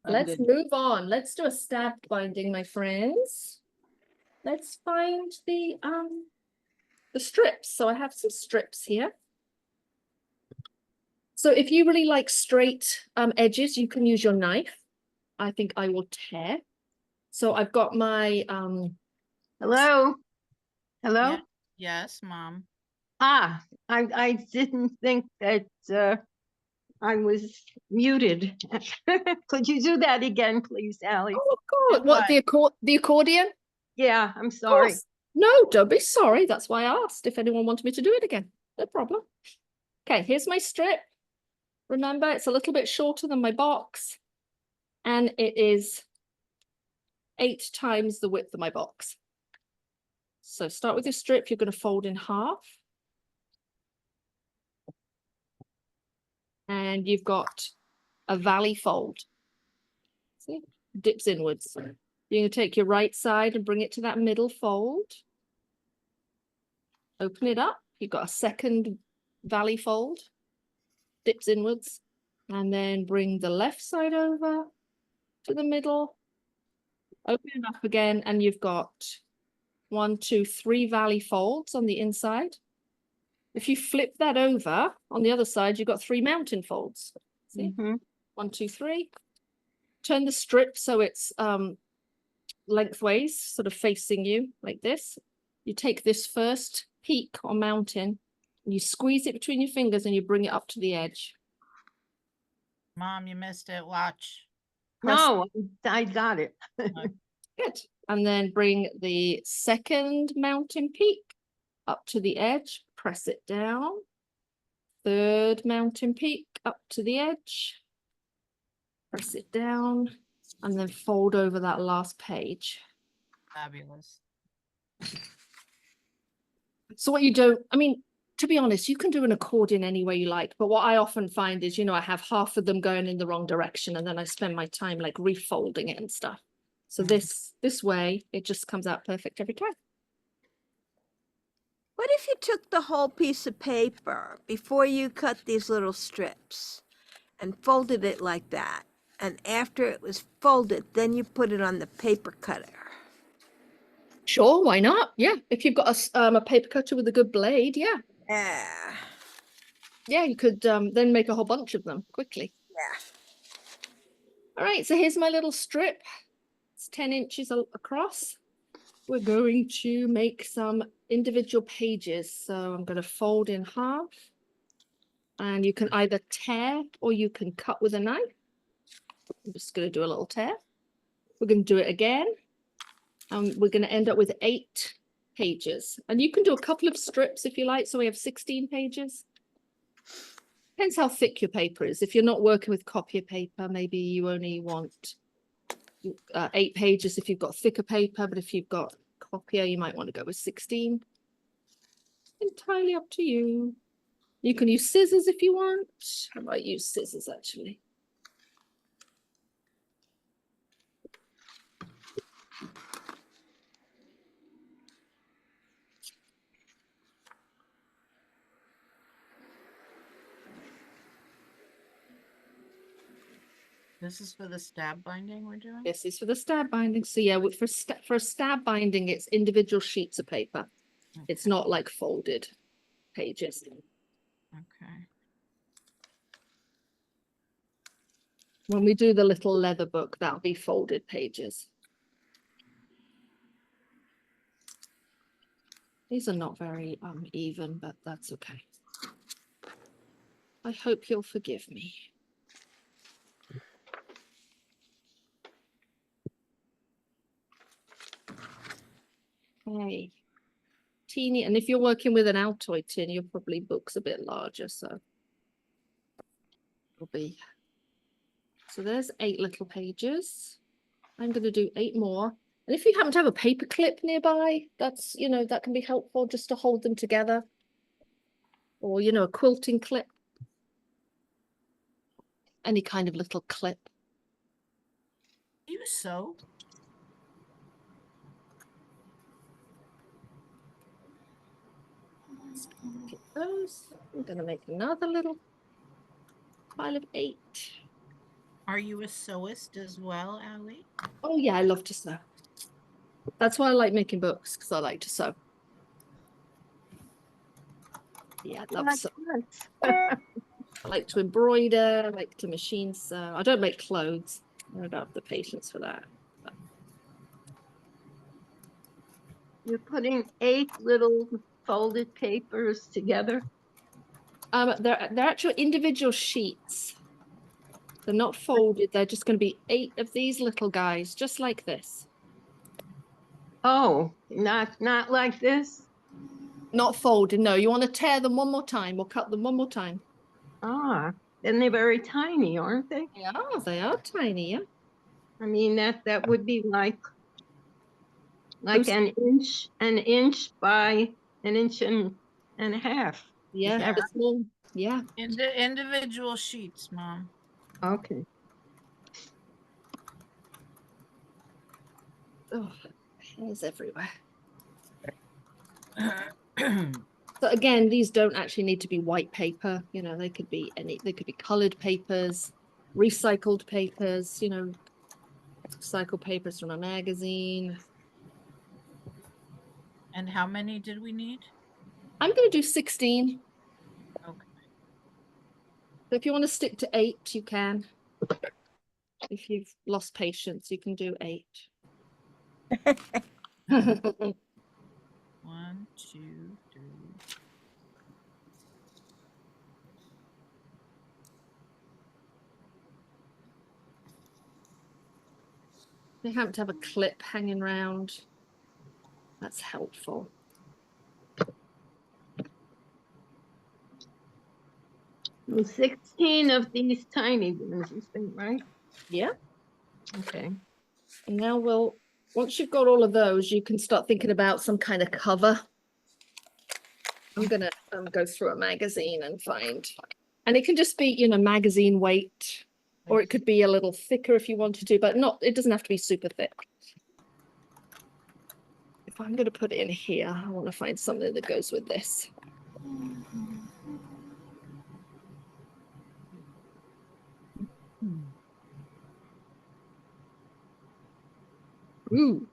I'm Let's good. move on. Let's do a stabbed binding, my friends. Let's find the strips. So I have some strips here. So if you really like straight edges, you can use your knife. I think I will tear. So I've got my Hello? Hello? Yeah. Yes, Mom. Ah, I didn't think that I was muted. Could you do that again, please, Allie? Oh, of course. What, the accordion? Yeah, I'm Of sorry. course. No, don't be sorry. That's why I asked if anyone wanted me to do it again. No problem. Okay, here's my strip. Remember, it's a little bit shorter than my box, and it is 8 times the width of my box. So start with your strip. You're going to fold in half. And you've got a valley fold. See, dips inwards. You're going to take your right side and bring it to that middle fold. Open it up. You've got a second valley fold, dips inwards, and then bring the left side over to the middle. Open it up again, and you've got 1, 2, 3 valley folds on the inside. If you flip that over on the other side, you've got 3 mountain folds. See? 1, 2, 3. Turn the strip so it's lengthways, sort of facing you like this. You take this first peak or mountain, and you squeeze it between your fingers, and you bring it up to the edge. Mom, you missed it. Watch. No, I got it. Good. And then bring the second mountain peak up to the edge, press it down. Third mountain peak up to the edge, press it down, and then fold over that last page. Fabulous. So what you do, I mean, to be honest, you can do an accordion any way you like, but what I often find is, you know, I have half of them going in the wrong direction, and then I spend my time like refolding it and stuff. So this way, it just comes out perfect every time. What if you took the whole piece of paper before you cut these little strips and folded it like that? And after it was folded, then you put it on the paper cutter. Sure, why not? Yeah, if you've got a paper cutter with a good blade, yeah. Yeah. Yeah, you could then make a whole bunch of them quickly. Yeah. All right, so here's my little strip. It's 10 inches across. We're going to make some individual pages. So I'm going to fold in half, and you can either tear or you can cut with a knife. I'm just going to do a little tear. We're going to do it again. And we're going to end up with 8 pages. And you can do a couple of strips if you like. So we have 16 pages. Depends how thick your paper is. If you're not working with copier paper, maybe you only want 8 pages if you've got thicker paper, but if you've got copier, you might want to go with 16. Entirely up to you. You can use scissors if you want. I might use scissors actually. This is for the stab binding we're doing? This is for the stab binding. So yeah, for a stab binding, it's individual sheets of paper. It's not like folded pages. Okay. When we do the little leather book, that'll be folded pages. These are not very even, but that's okay. I hope you'll forgive me. Okay. Teeny, and if you're working with an Altoid tin, your probably book's a bit larger, so it'll be. So there's 8 little pages. I'm going to do 8 more. And if you happen to have a paper clip nearby, that's, you know, that can be helpful just to hold them together. Or, you know, a quilting clip. Any kind of little clip. You sew? Get those. I'm going to make another little pile of 8. Are you a sewist as well, Allie? Oh yeah, I love to sew. That's why I like making books, because I like to sew. Yeah, I love sew. I like to embroider, I like to machine sew. I don't make clothes. I don't have the patience for that. But You're putting 8 little folded papers together. they're actual individual sheets. They're not folded. They're just going to be 8 of these little guys, just like this. Oh, not like this? Not folded. No, you want to tear them one more time or cut them one more time. Ah, then they're very tiny, aren't they? Yeah, they are tiny. Yeah. I mean, that would be like Those- an inch by an inch and a half. Yeah, that the small. Yeah. Individual sheets, Mom. Okay. Oh, hairs everywhere. So again, these don't actually need to be white paper. You know, they could be they could be colored papers, recycled papers, you know, recycled papers from a magazine. And how many did we need? I'm going to do 16. Okay. So if you want to stick to 8, you can. If you've lost patience, you can do 8. 1, 2, 3. They happen to have a clip hanging around. That's helpful. Well, 16 of these tiny ones, you think, right? Yeah. Okay. And now once you've got all of those, you can start thinking about some kind of cover. I'm gonna go through a magazine and find, and it can just be, you know, magazine weight, or it could be a little thicker if you wanted to, but it doesn't have to be super thick. If I'm gonna put it in here, I want to find something that goes with this. Ooh.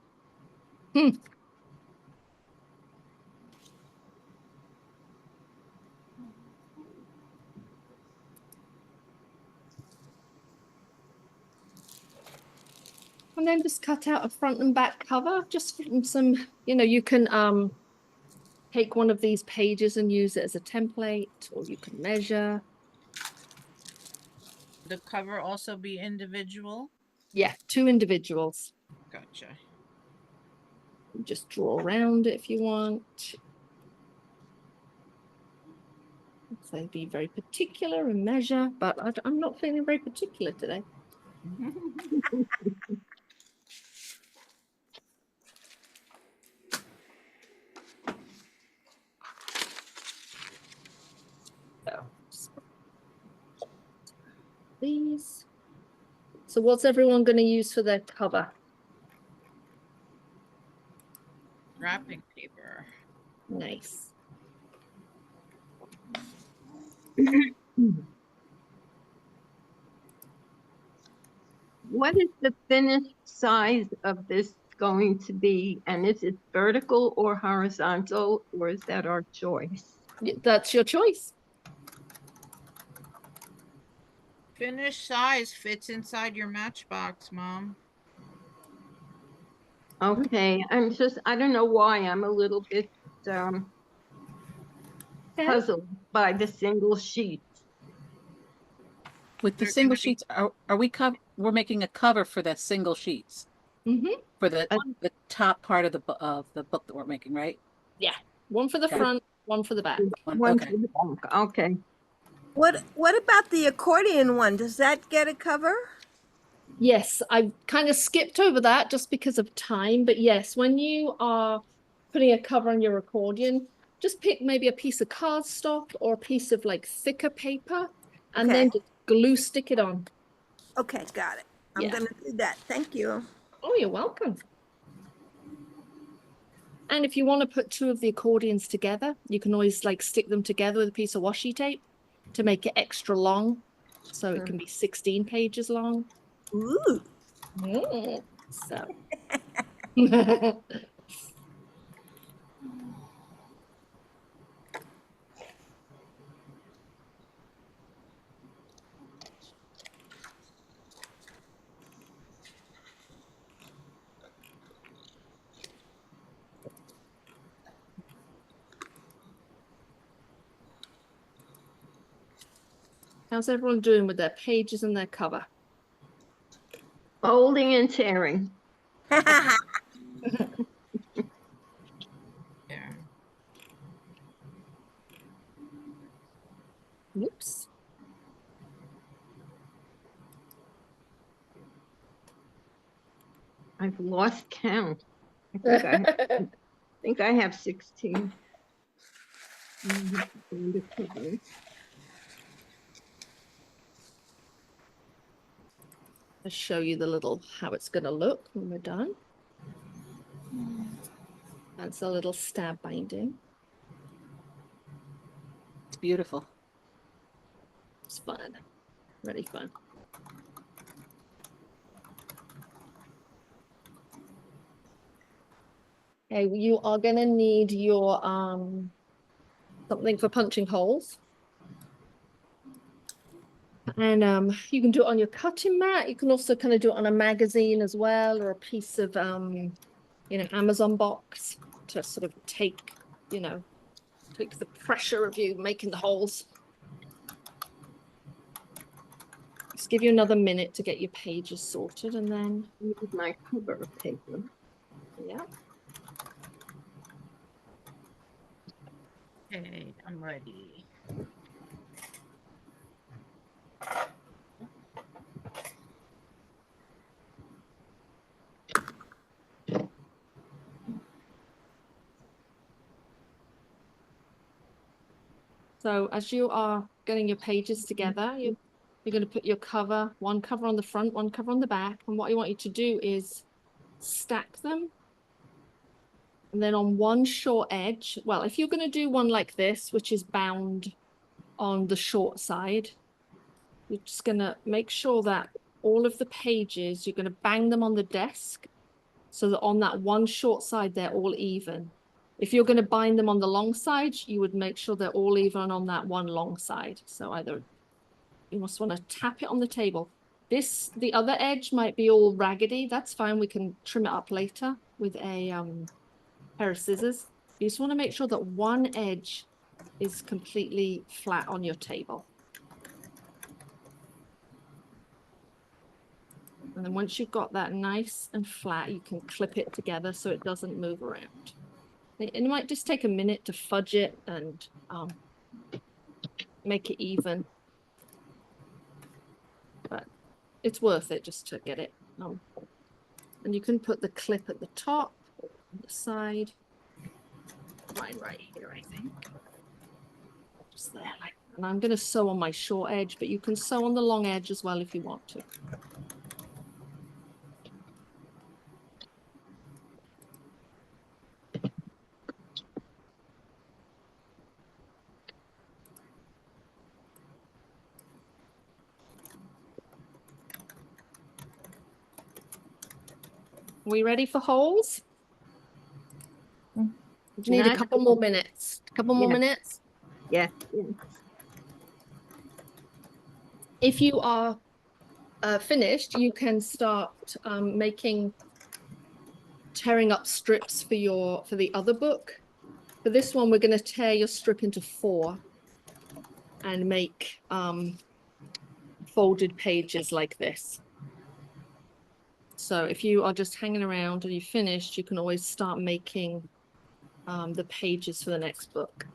And then just cut out a front and back cover, just from some, you know, you can take one of these pages and use it as a template, or you can measure. The cover also be individual? Yeah, 2 individuals. Gotcha. Just draw around it if you want. They be very particular and measure, but I'm not feeling very particular today. So, these. So what's everyone going to use for their cover? Wrapping paper. Nice. What is the finished size of this going to be? And is it vertical or horizontal, or is that our choice? That's your choice. Finished size fits inside your Matchbox, Mom. Okay, I don't know why, I'm a little bit puzzled by the single sheet. With the They're single gonna be- sheets, are we we're making a cover for the single sheets Mm-hmm. for the Uh, top part of the book that we're making, right? Yeah. One for the Okay. front, one for the back. One Okay. for the back, okay. What about the accordion one? Does that get a cover? Yes, I kind of skipped over that just because of time. But yes, when you are putting a cover on your accordion, just pick maybe a piece of cardstock or a piece of like thicker paper and Okay. then just glue stick it on. Okay, got it. I'm Yeah. gonna do that. Thank you. Oh, you're welcome. And if you want to put two of the accordions together, you can always like stick them together with a piece of washi tape to make it extra long. So it can be 16 pages long. Ooh. So. How's everyone doing with their pages and their cover? Folding and tearing. Yeah. Oops. I've lost count. I think I have 16. I'll show you the little how it's going to look when we're done. That's a little stab binding. It's beautiful. It's fun. Really fun. Okay, you are going to need your something for punching holes. And you can do it on your cutting mat. You can also kind of do it on a magazine as well, or a piece of Amazon box to sort of take the pressure of you making the holes. Just give you another minute to get your pages sorted and then Need my cover paper. yeah. Okay, I'm ready. So as you are getting your pages together, you're going to put your cover, one cover on the front, one cover on the back. And what I want you to do is stack them. And then on one short edge, well, if you're going to do one like this, which is bound on the short side, you're just going to make sure that all of the pages, you're going to bang them on the desk so that on that one short side, they're all even. If you're going to bind them on the long side, you would make sure they're all even on that one long side. So either you must want to tap it on the table. The other edge might be all raggedy. That's fine. We can trim it up later with a pair of scissors. You just want to make sure that one edge is completely flat on your table. And then once you've got that nice and flat, you can clip it together so it doesn't move around. It might just take a minute to fudge it and make it even. But it's worth it just to get it. And you can put the clip at the top, on the side. Mine right here, I think. Just there, like. And I'm going to sew on my short edge, but you can sew on the long edge as well if you want to. Are we ready for holes? Just need a Not- couple more minutes. A couple more Yeah. minutes. Yeah. If you are finished, you can start tearing up strips for the other book. For this one, we're going to tear your strip into 4 and make folded pages like this. So if you are just hanging around and you finished, you can always start making the pages for the next book.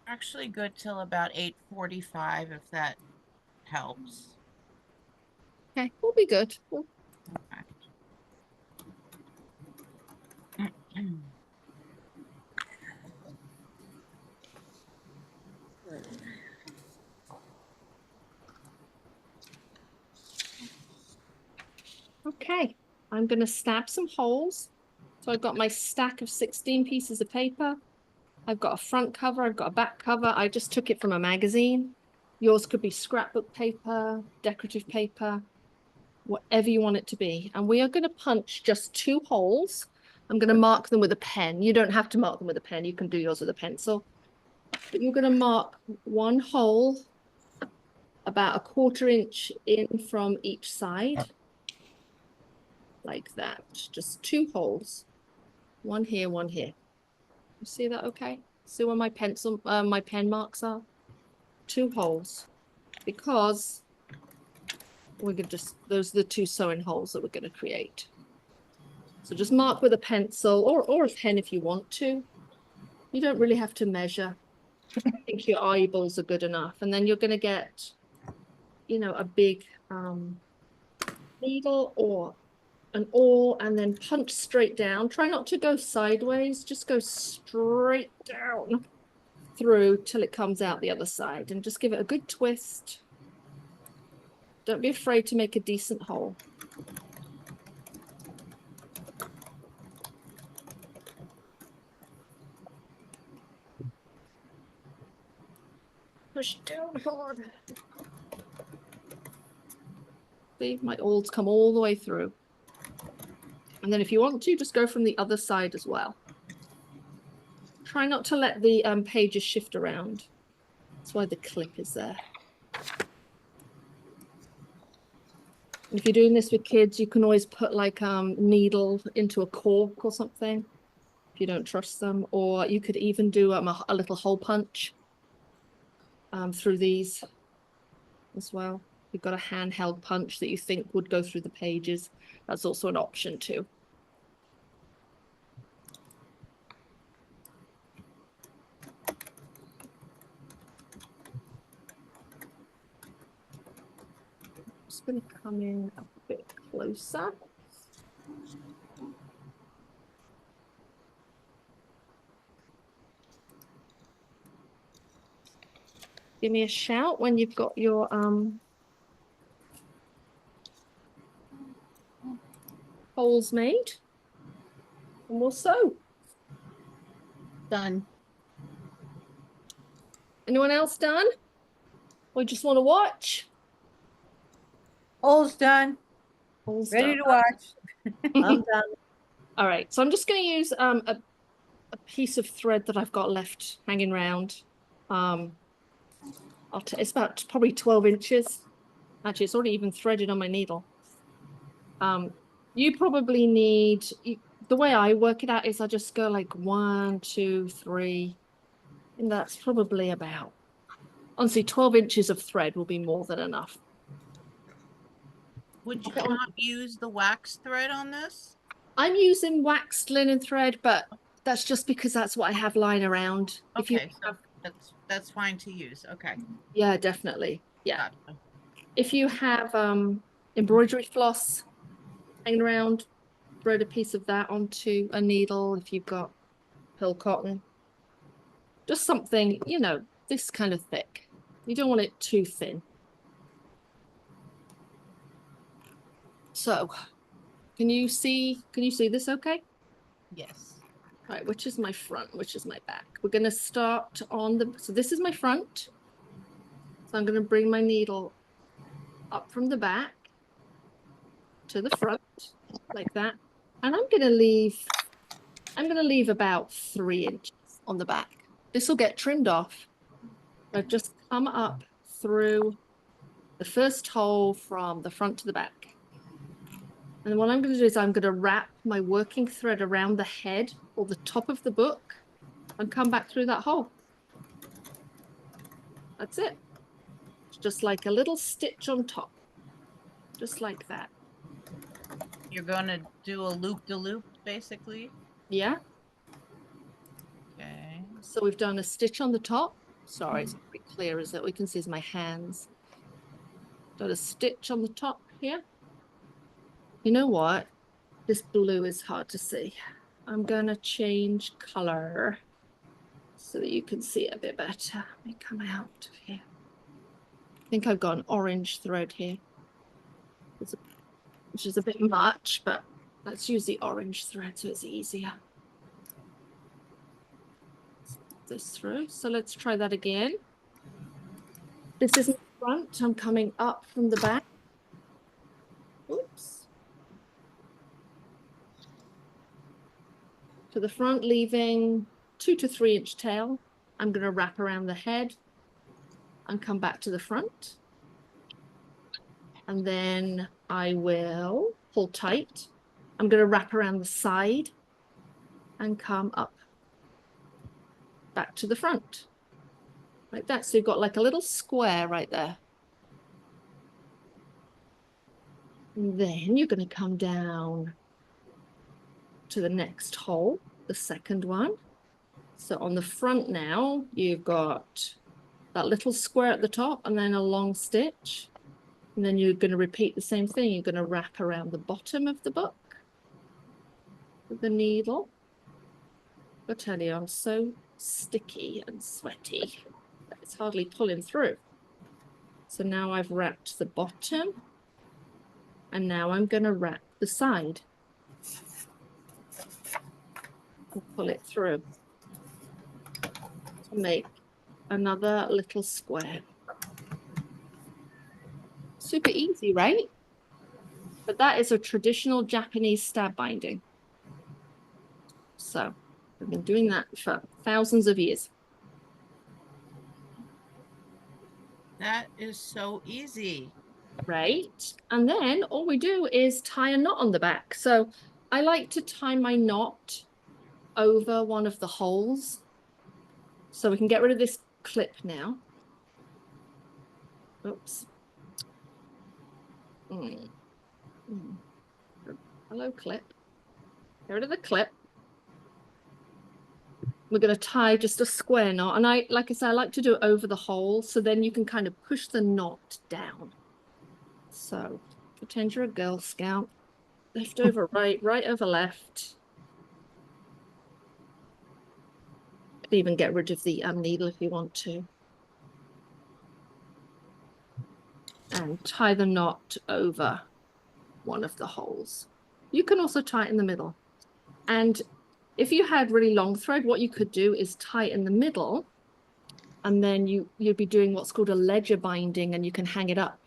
Actually good till about 8:45 if that helps. Okay, we'll be good. Okay, I'm going to snap some holes. So I've got my stack of 16 pieces of paper. I've got a front cover, I've got a back cover. I just took it from a magazine. Yours could be scrapbook paper, decorative paper, whatever you want it to be. And we are going to punch just 2 holes. I'm going to mark them with a pen. You don't have to mark them with a pen. You can do yours with a pencil. But you're going to mark 1 hole about 1/4 inch in from each side. Like that. Just 2 holes. 1 here, 1 here. You see that okay? See where my pen marks are? 2 holes. Because we're gonna those are the 2 sewing holes that we're gonna create. So just mark with a pencil or a pen if you want to. You don't really have to measure. I think your eyeballs are good enough. And then you're gonna get, you know, a big needle or an awl and then punch straight down. Try not to go sideways, just go straight down through till it comes out the other side and just give it a good twist. Don't be afraid to make a decent hole. Push down hard. See, my awls come all the way through. And then if you want to, just go from the other side as well. Try not to let the pages shift around. That's why the clip is there. And if you're doing this with kids, you can always put like needle into a cork or something if you don't trust them. Or you could even do a little hole punch through these as well. You've got a handheld punch that you think would go through the pages. That's also an option too. Just going to come in a bit closer. Give me a shout when you've got your holes made, and we'll sew. Done. Anyone else done? Or just want to watch? Holes done, Holes ready done. to watch. I'm done. All right, so I'm just going to use a piece of thread that I've got left hanging around. It's about probably 12 inches. Actually, it's already even threaded on my needle. You probably need, the way I work it out is I just go like 1, 2, 3, and that's probably about, honestly, 12 inches of thread will be more than enough. Would you not use the wax thread on this? I'm using waxed linen thread, but that's just because that's what I have lying around. If you Okay, so that's fine to use. Okay, yeah, definitely. Yeah. gotcha. If you have embroidery floss hanging around, thread a piece of that onto a needle if you've got pill cotton. Just something, you know, this kind of thick. You don't want it too thin. So, can you see this okay? Yes. Right, which is my front, which is my back? We're going to start on the, so this is my front. So I'm going to bring my needle up from the back to the front like that. And I'm going to leave about 3 inches on the back. This will get trimmed off. I've just come up through the first hole from the front to the back. And what I'm going to do is I'm going to wrap my working thread around the head or the top of the book and come back through that hole. That's it. It's just like a little stitch on top, just like that. You're going to do a loop-de-loop, basically? Yeah. Okay. So we've done a stitch on the top. Sorry, it's not very clear, is it? We can see is my hands. Done a stitch on the top here. You know what? This blue is hard to see. I'm going to change color so that you can see it a bit better. Let me come out of here. I think I've got an orange thread here, which is a bit much, but let's use the orange thread so it's easier. This through. So let's try that again. This isn't the front. I'm coming up from the back. Oops. To the front, leaving 2 to 3 inch tail. I'm going to wrap around the head and come back to the front. And then I will pull tight. I'm going to wrap around the side and come up back to the front. Like that. So you've got like a little square right there. And then you're going to come down to the next hole, the second one. So on the front now, you've got that little square at the top and then a long stitch. And then you're going to repeat the same thing. You're going to wrap around the bottom of the book with the needle. I tell you, I'm so sticky and sweaty that it's hardly pulling through. So now I've wrapped the bottom and now I'm going to wrap the side and pull it through to make another little square. Super easy, right? But that is a traditional Japanese stab binding. So I've been doing that for thousands of years. That is so easy. Right. And then all we do is tie a knot on the back. So I like to tie my knot over one of the holes. So we can get rid of this clip now. Oops. Hello, clip. Get rid of the clip. We're going to tie just a square knot. And like I said, I like to do it over the hole. So then you can kind of push the knot down. So pretend you're a Girl Scout. Left over right, right over left. Even get rid of the needle if you want to. And tie the knot over one of the holes. You can also tie it in the middle. And if you had really long thread, what you could do is tie it in the middle, and then you'd be doing what's called a ledger binding, and you can hang it up.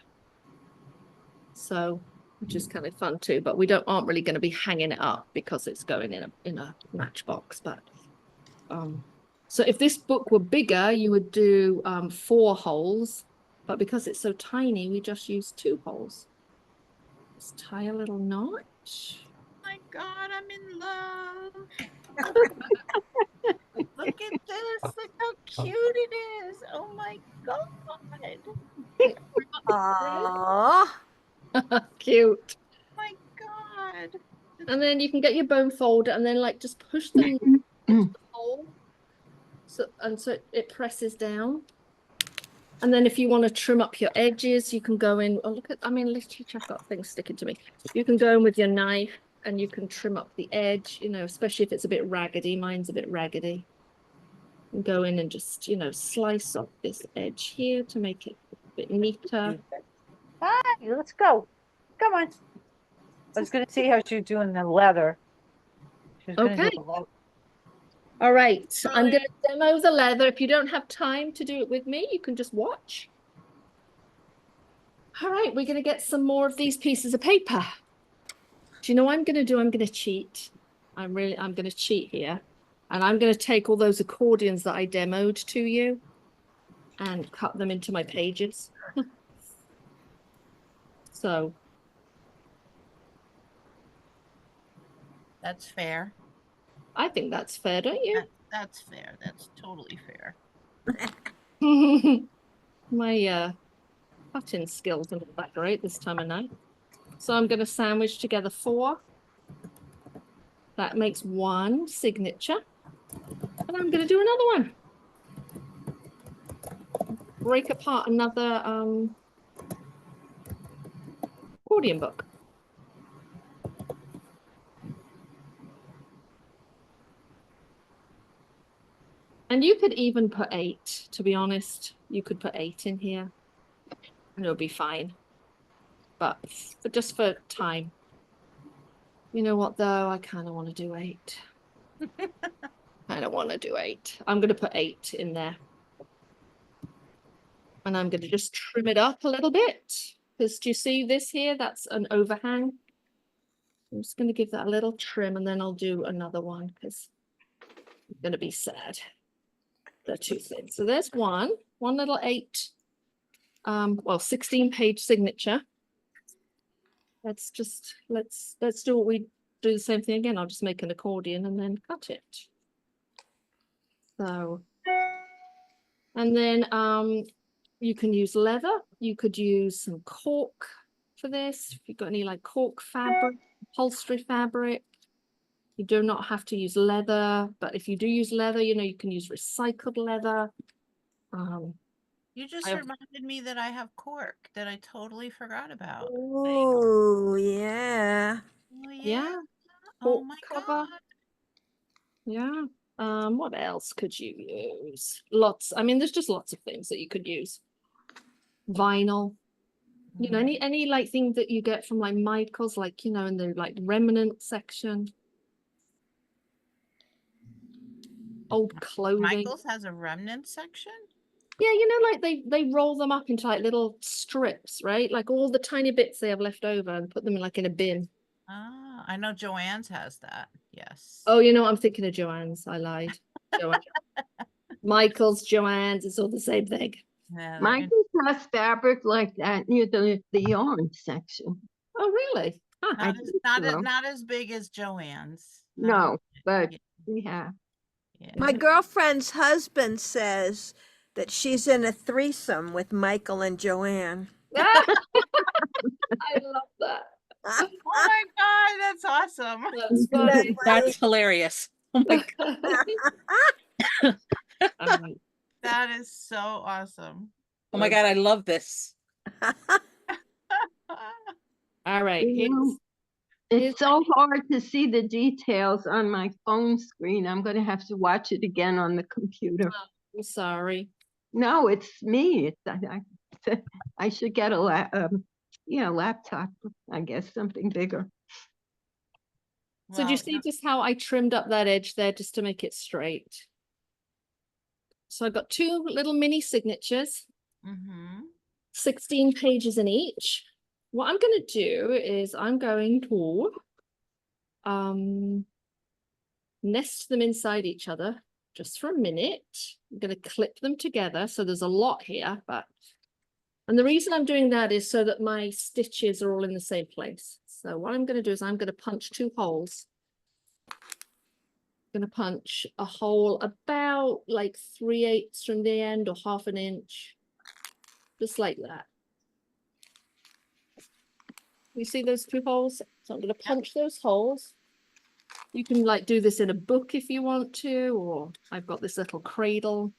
So, which is kind of fun too, but we aren't really going to be hanging it up because it's going in a Matchbox. But so if this book were bigger, you would do 4 holes, but because it's so tiny, we just use 2 holes. Just tie a little knot. My God, I'm in love. Look at this. Look how cute it is. Oh my God. Aww. Cute. My God. And then you can get your bone folder and then like just push them into the hole. So it presses down. And then if you want to trim up your edges, you can go in. Oh, look at, I mean, literally, I've got things sticking to me. You can go in with your knife and you can trim up the edge, you know, especially if it's a bit raggedy. Mine's a bit raggedy. And go in and just, you know, slice off this edge here to make it a bit neater. Hi, let's go. Come on. I was gonna see how she's doing the leather. She was gonna do Okay. the leather. All right, I'm going Brilliant. to demo the leather. If you don't have time to do it with me, you can just watch. All right, we're going to get some more of these pieces of paper. Do you know what I'm going to do? I'm going to cheat. I'm going to cheat here. And I'm going to take all those accordions that I demoed to you and cut them into my pages. So That's fair. I think that's fair, don't you? That's fair. That's totally fair. My cutting skills aren't that great this time of night. So I'm going to sandwich together 4. That makes 1 signature. And I'm going to do another one. Break apart another accordion book. And you could even put 8, to be honest. You could put 8 in here and it'll be fine. But just for time. You know what though? I kind of want to do 8. I don't want to do 8. I'm going to put 8 in there. And I'm going to just trim it up a little bit. Because do you see this here? That's an overhang. I'm just going to give that a little trim and then I'll do another one because I'm going to be sad. They're too thin. So there's one little 8, well, 16-page signature. Let's do what we do the same thing again. I'll just make an accordion and then cut it. So, and then you can use leather. You could use some cork for this. If you've got any like cork fabric, upholstery fabric. You do not have to use leather, but if you do use leather, you know, you can use recycled leather. You just have- reminded me that I have cork that I totally forgot about. Oh, yeah. Oh, Yeah. Oh Cork my cover. God. Yeah. What else could you use? Lots. I mean, there's just lots of things that you could use. Vinyl. You know, any like thing that you get from like Michael's, like, you know, in the like remnant section. Old clothing. Michael's has a remnant section? Yeah, you know, like they roll them up into like little strips, right? Like all the tiny bits they have left over and put them in like in a bin. Ah, I know Joanne's has that. Yes. Oh, you know, I'm thinking of Joanne's. I lied. Joanne. Michael's, Joanne's, it's all the same thing. Yeah, Michael has fabric like that near the yarn section. Oh, really? Huh. I not, as, think not, so. not as big as Joanne's. No, but Yeah. we have. Yeah. My girlfriend's husband says that she's in a threesome with Michael and Joanne. I love that. Oh my God, that's awesome. That's funny. That's hilarious. Oh my God. That is so awesome. Oh my God, I love this. All right. You know, it's so hard to see the details on my phone screen. I'm going to have to watch it again on the computer. I'm sorry. No, it's me. I should get a laptop, I guess, something bigger. So do you see just how I trimmed up that edge there just to make it straight? So I've got 2 little mini signatures, 16 pages in each. What I'm going to do is I'm going to nest them inside each other just for a minute. I'm going to clip them together. So there's a lot here, and the reason I'm doing that is so that my stitches are all in the same place. So what I'm going to do is I'm going to punch 2 holes. I'm going to punch a hole about like 3/8 from the end or 1/2 inch, just like that. You see those 2 holes? So I'm going to punch those holes. You can like do this in a book if you want to, or I've got this little cradle.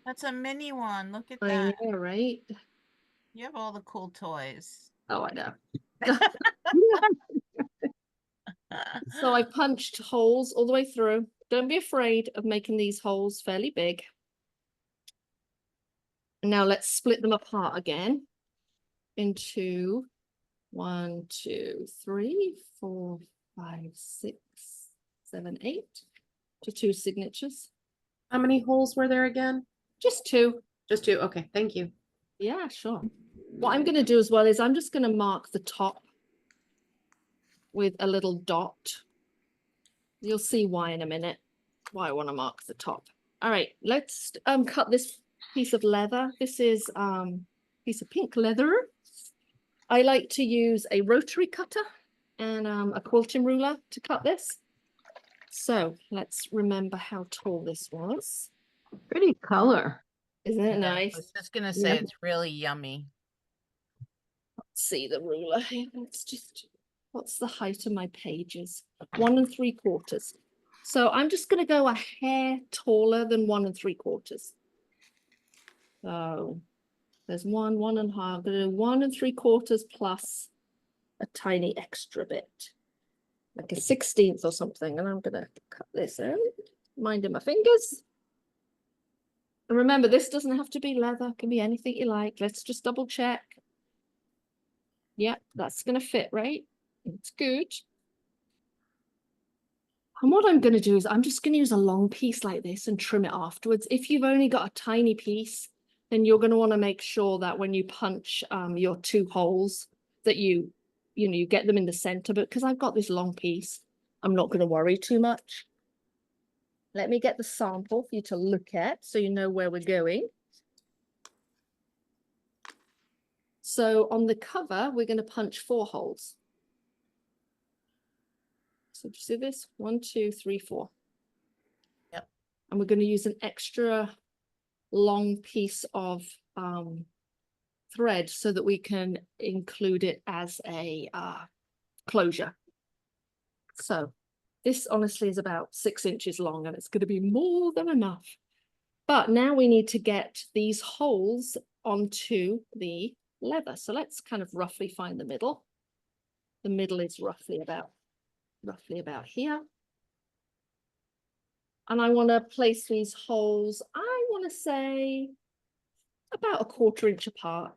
That's a mini one. Look at I that. know, right? You have all the cool toys. Oh, I know. So I punched holes all the way through. Don't be afraid of making these holes fairly big. And now let's split them apart again into 1, 2, 3, 4, 5, 6, 7, 8 to 2 signatures. How many holes were there again? Just 2. Just 2. Okay, thank you. Yeah, sure. What I'm going to do as well is I'm just going to mark the top with a little dot. You'll see why in a minute, why I want to mark the top. All right, let's cut this piece of leather. This is piece of pink leather. I like to use a rotary cutter and a quilting ruler to cut this. So let's remember how tall this was. Pretty color. Isn't it Yeah, I nice? was just gonna say Yeah. it's really yummy. Let's see the ruler here. Let's just, what's the height of my pages? 1 3/4. So I'm just going to go a hair taller than 1 3/4. So there's 1, 1 1/2. I'm going to do 1 3/4 plus a tiny extra bit, like a 16th or something. And I'm going to cut this out, minding my fingers. And remember, this doesn't have to be leather, it can be anything you like. Let's just double check. Yep, that's going to fit, right? It's good. And what I'm going to do is I'm just going to use a long piece like this and trim it afterwards. If you've only got a tiny piece, then you're going to want to make sure that when you punch your 2 holes that you get them in the center. But because I've got this long piece, I'm not going to worry too much. Let me get the sample for you to look at so you know where we're going. So on the cover, we're going to punch 4 holes. So do you see this? 1, 2, 3, 4. Yep. And we're going to use an extra long piece of thread so that we can include it as a closure. So this honestly is about 6 inches long and it's going to be more than enough. But now we need to get these holes onto the leather. So let's kind of roughly find the middle. The middle is roughly about here. And I want to place these holes, I want to say about 1/4 inch apart.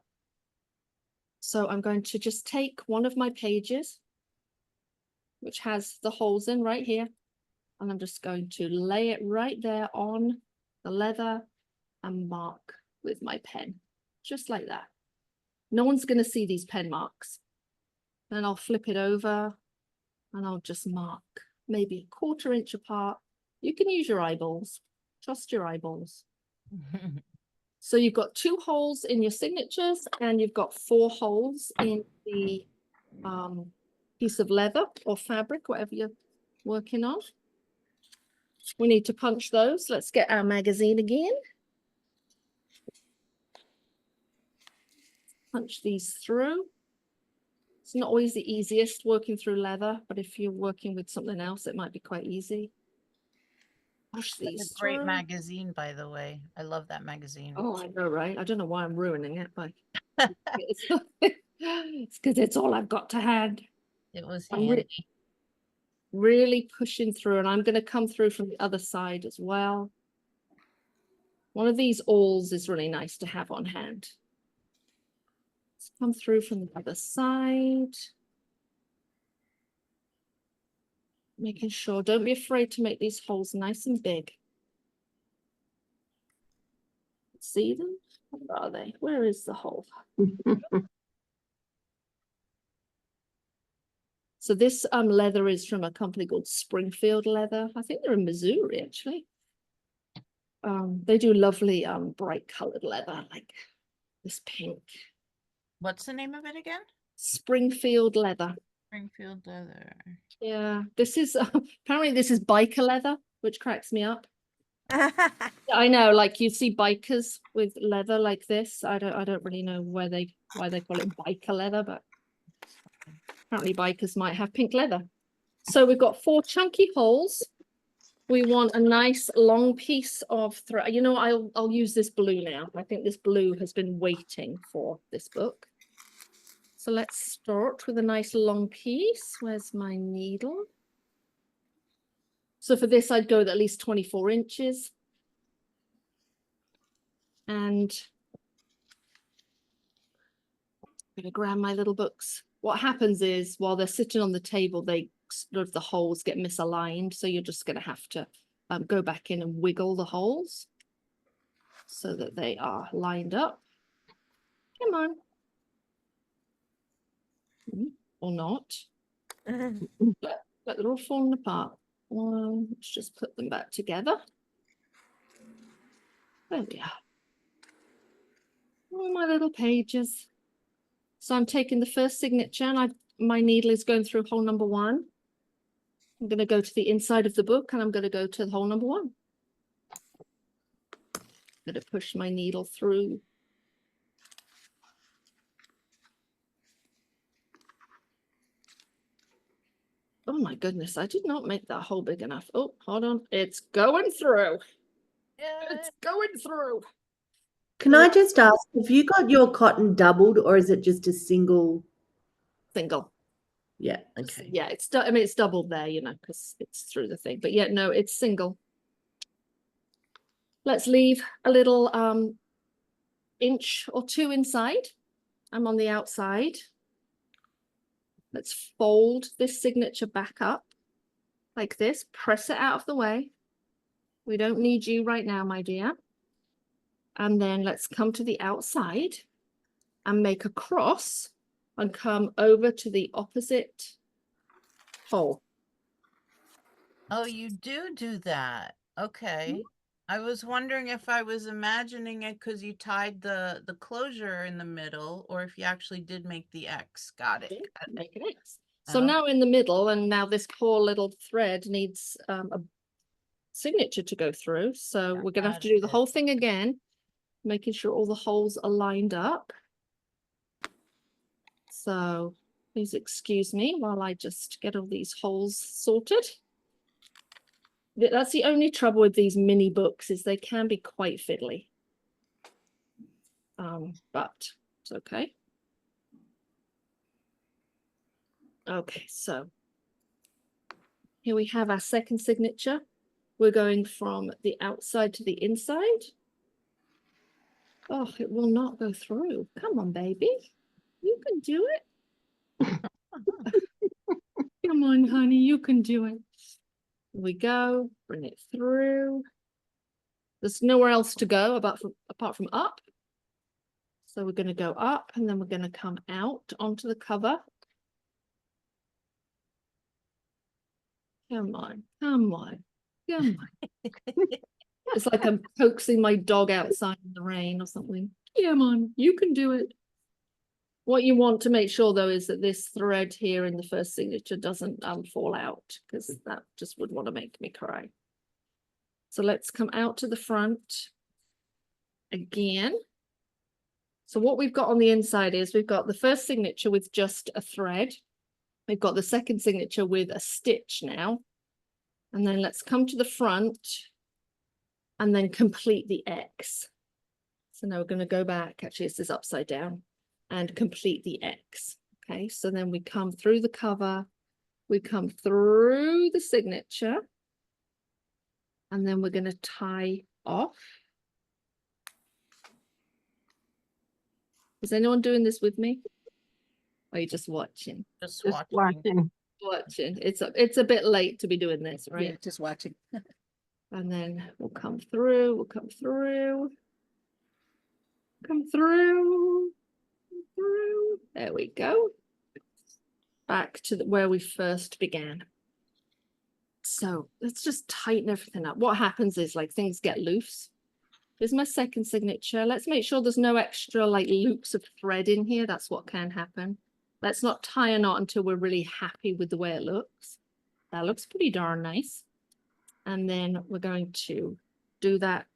So I'm going to just take one of my pages, which has the holes in right here, and I'm just going to lay it right there on the leather and mark with my pen, just like that. No one's going to see these pen marks. Then I'll flip it over and I'll just mark maybe 1/4 inch apart. You can use your eyeballs, trust your eyeballs. So you've got 2 holes in your signatures and you've got 4 holes in the piece of leather or fabric, whatever you're working on. We need to punch those. Let's get our magazine again. Punch these through. It's not always the easiest working through leather, but if you're working with something else, it might be quite easy. Push these It's a great through. magazine, by the way. I love that magazine. Oh, I know, right? I don't know why I'm ruining it, but it's because it's all I've got to hand. It was I'm handy. really pushing through, and I'm going to come through from the other side as well. One of these awls is really nice to have on hand. Let's come through from the other side. Making sure, don't be afraid to make these holes nice and big. See them? Where are they? Where is the hole? So this leather is from a company called Springfield Leather. I think they're in Missouri, actually. They do lovely bright colored leather, like this pink. What's the name of it again? Springfield Leather. Springfield Leather. Yeah, this is apparently this is biker leather, which cracks me up. I know, like you see bikers with leather like this. I don't really know why they call it biker leather, but apparently bikers might have pink leather. So we've got 4 chunky holes. We want a nice long piece of thread. You know, I'll use this blue now. I think this blue has been waiting for this book. So let's start with a nice long piece. Where's my needle? So for this, I'd go with at least 24 inches. And I'm gonna grab my little books. What happens is while they're sitting on the table, they sort of the holes get misaligned. So you're just gonna have to go back in and wiggle the holes so that they are lined up. Come on. Or not. But they're all falling apart. Let's just put them back together. There we are. All my little pages. So I'm taking the first signature and my needle is going through hole number 1. I'm going to go to the inside of the book and I'm going to go to the hole number 1. I'm going to push my needle through. Oh my goodness, I did not make that hole big enough. Oh, hold on. It's going through. It's going through. Can I just ask, have you got your cotton doubled or is it just a single? Single. Yeah, okay. Yeah, I mean, it's doubled there, you know, because it's through the thing. But yeah, no, it's single. Let's leave a little inch or 2 inside. I'm on the outside. Let's fold this signature back up like this. Press it out of the way. We don't need you right now, my dear. And then let's come to the outside and make a cross and come over to the opposite hole. Oh, you do that. Okay. I was wondering if I was imagining it because you tied the closure in the middle, or if you actually did make the X. Got it. Make an X. So now in the middle, and now this poor little thread needs a signature to go through. So we're going to have to do the whole thing again, making sure all the holes are lined up. So please excuse me while I just get all these holes sorted. That's the only trouble with these mini books is they can be quite fiddly. But it's okay. Okay, so here we have our second signature. We're going from the outside to the inside. Oh, it will not go through. Come on, baby. You can do it. Come on, honey, you can do it. Here we go, bring it through. There's nowhere else to go apart from up. So we're going to go up and then we're going to come out onto the cover. Come on, come on, come on. It's like I'm coaxing my dog outside in the rain or something. Come on, you can do it. What you want to make sure though is that this thread here in the first signature doesn't fall out, because that just would want to make me cry. So let's come out to the front again. So what we've got on the inside is we've got the first signature with just a thread. We've got the second signature with a stitch now. And then let's come to the front and then complete the X. So now we're going to go back. Actually, this is upside down. And complete the X. Okay, so then we come through the cover, we come through the signature, and then we're going to tie off. Is anyone doing this with me? Or are you just watching? Just watching. Watching. It's a bit late to be doing this, right? Yeah, just watching. And then we'll come through, come through. There we go. Back to where we first began. So let's just tighten everything up. What happens is like things get loose. Here's my second signature. Let's make sure there's no extra like loops of thread in here. That's what can happen. Let's not tie a knot until we're really happy with the way it looks. That looks pretty darn nice. And then we're going to do that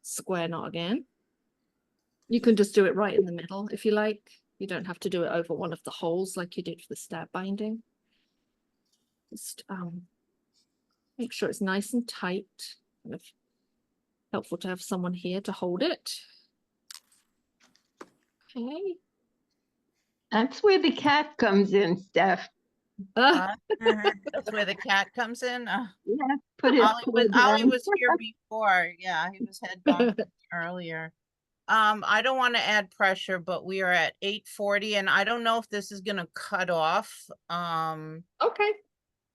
square knot again. You can just do it right in the middle if you like. You don't have to do it over one of the holes like you did for the stab binding. Just make sure it's nice and tight. Kind of helpful to have someone here to hold it. Okay. That's where the cat comes in, Steph. That's where the cat comes in. Yeah, put it. Ollie was here before. Yeah, he was head donkey earlier. I don't want to add pressure, but we are at 8:40 and I don't know if this is gonna cut off. Okay.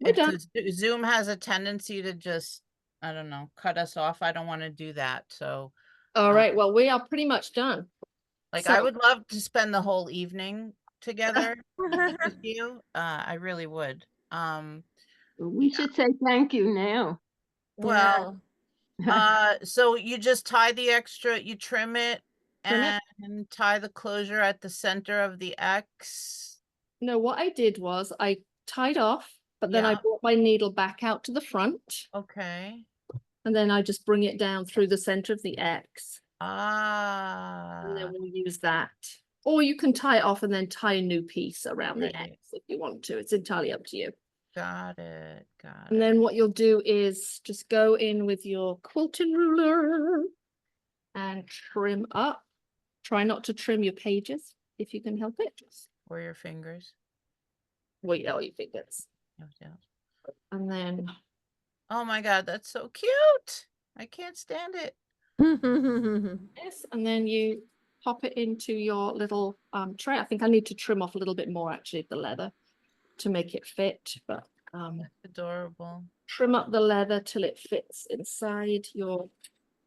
We're done. Zoom has a tendency to just, I don't know, cut us off. I don't want to do that. So All right. Well, we are pretty much done. like I So- would love to spend the whole evening together with you. I really would. We should say thank you now. Well, so you just tie the extra, you trim it Trim it. and tie the closure at the center of the X. No, what I did was I tied off, but then I Yeah. brought my needle back out to the front, Okay. and then I just bring it down through the center of the X, and Ah, then we'll use that. Or you can tie it off and then tie a new piece around the Right. X if you want to. It's entirely up to you. got it. Got And it. then what you'll do is just go in with your quilting ruler and trim up. Try not to trim your pages if you can help it. Or your fingers. Wait, all your fingers. Yeah. And then Oh my God, that's so cute. I can't stand it. this, and then you pop it into your little tray. I think I need to trim off a little bit more actually of the leather to make it fit, but Adorable. trim up the leather till it fits inside your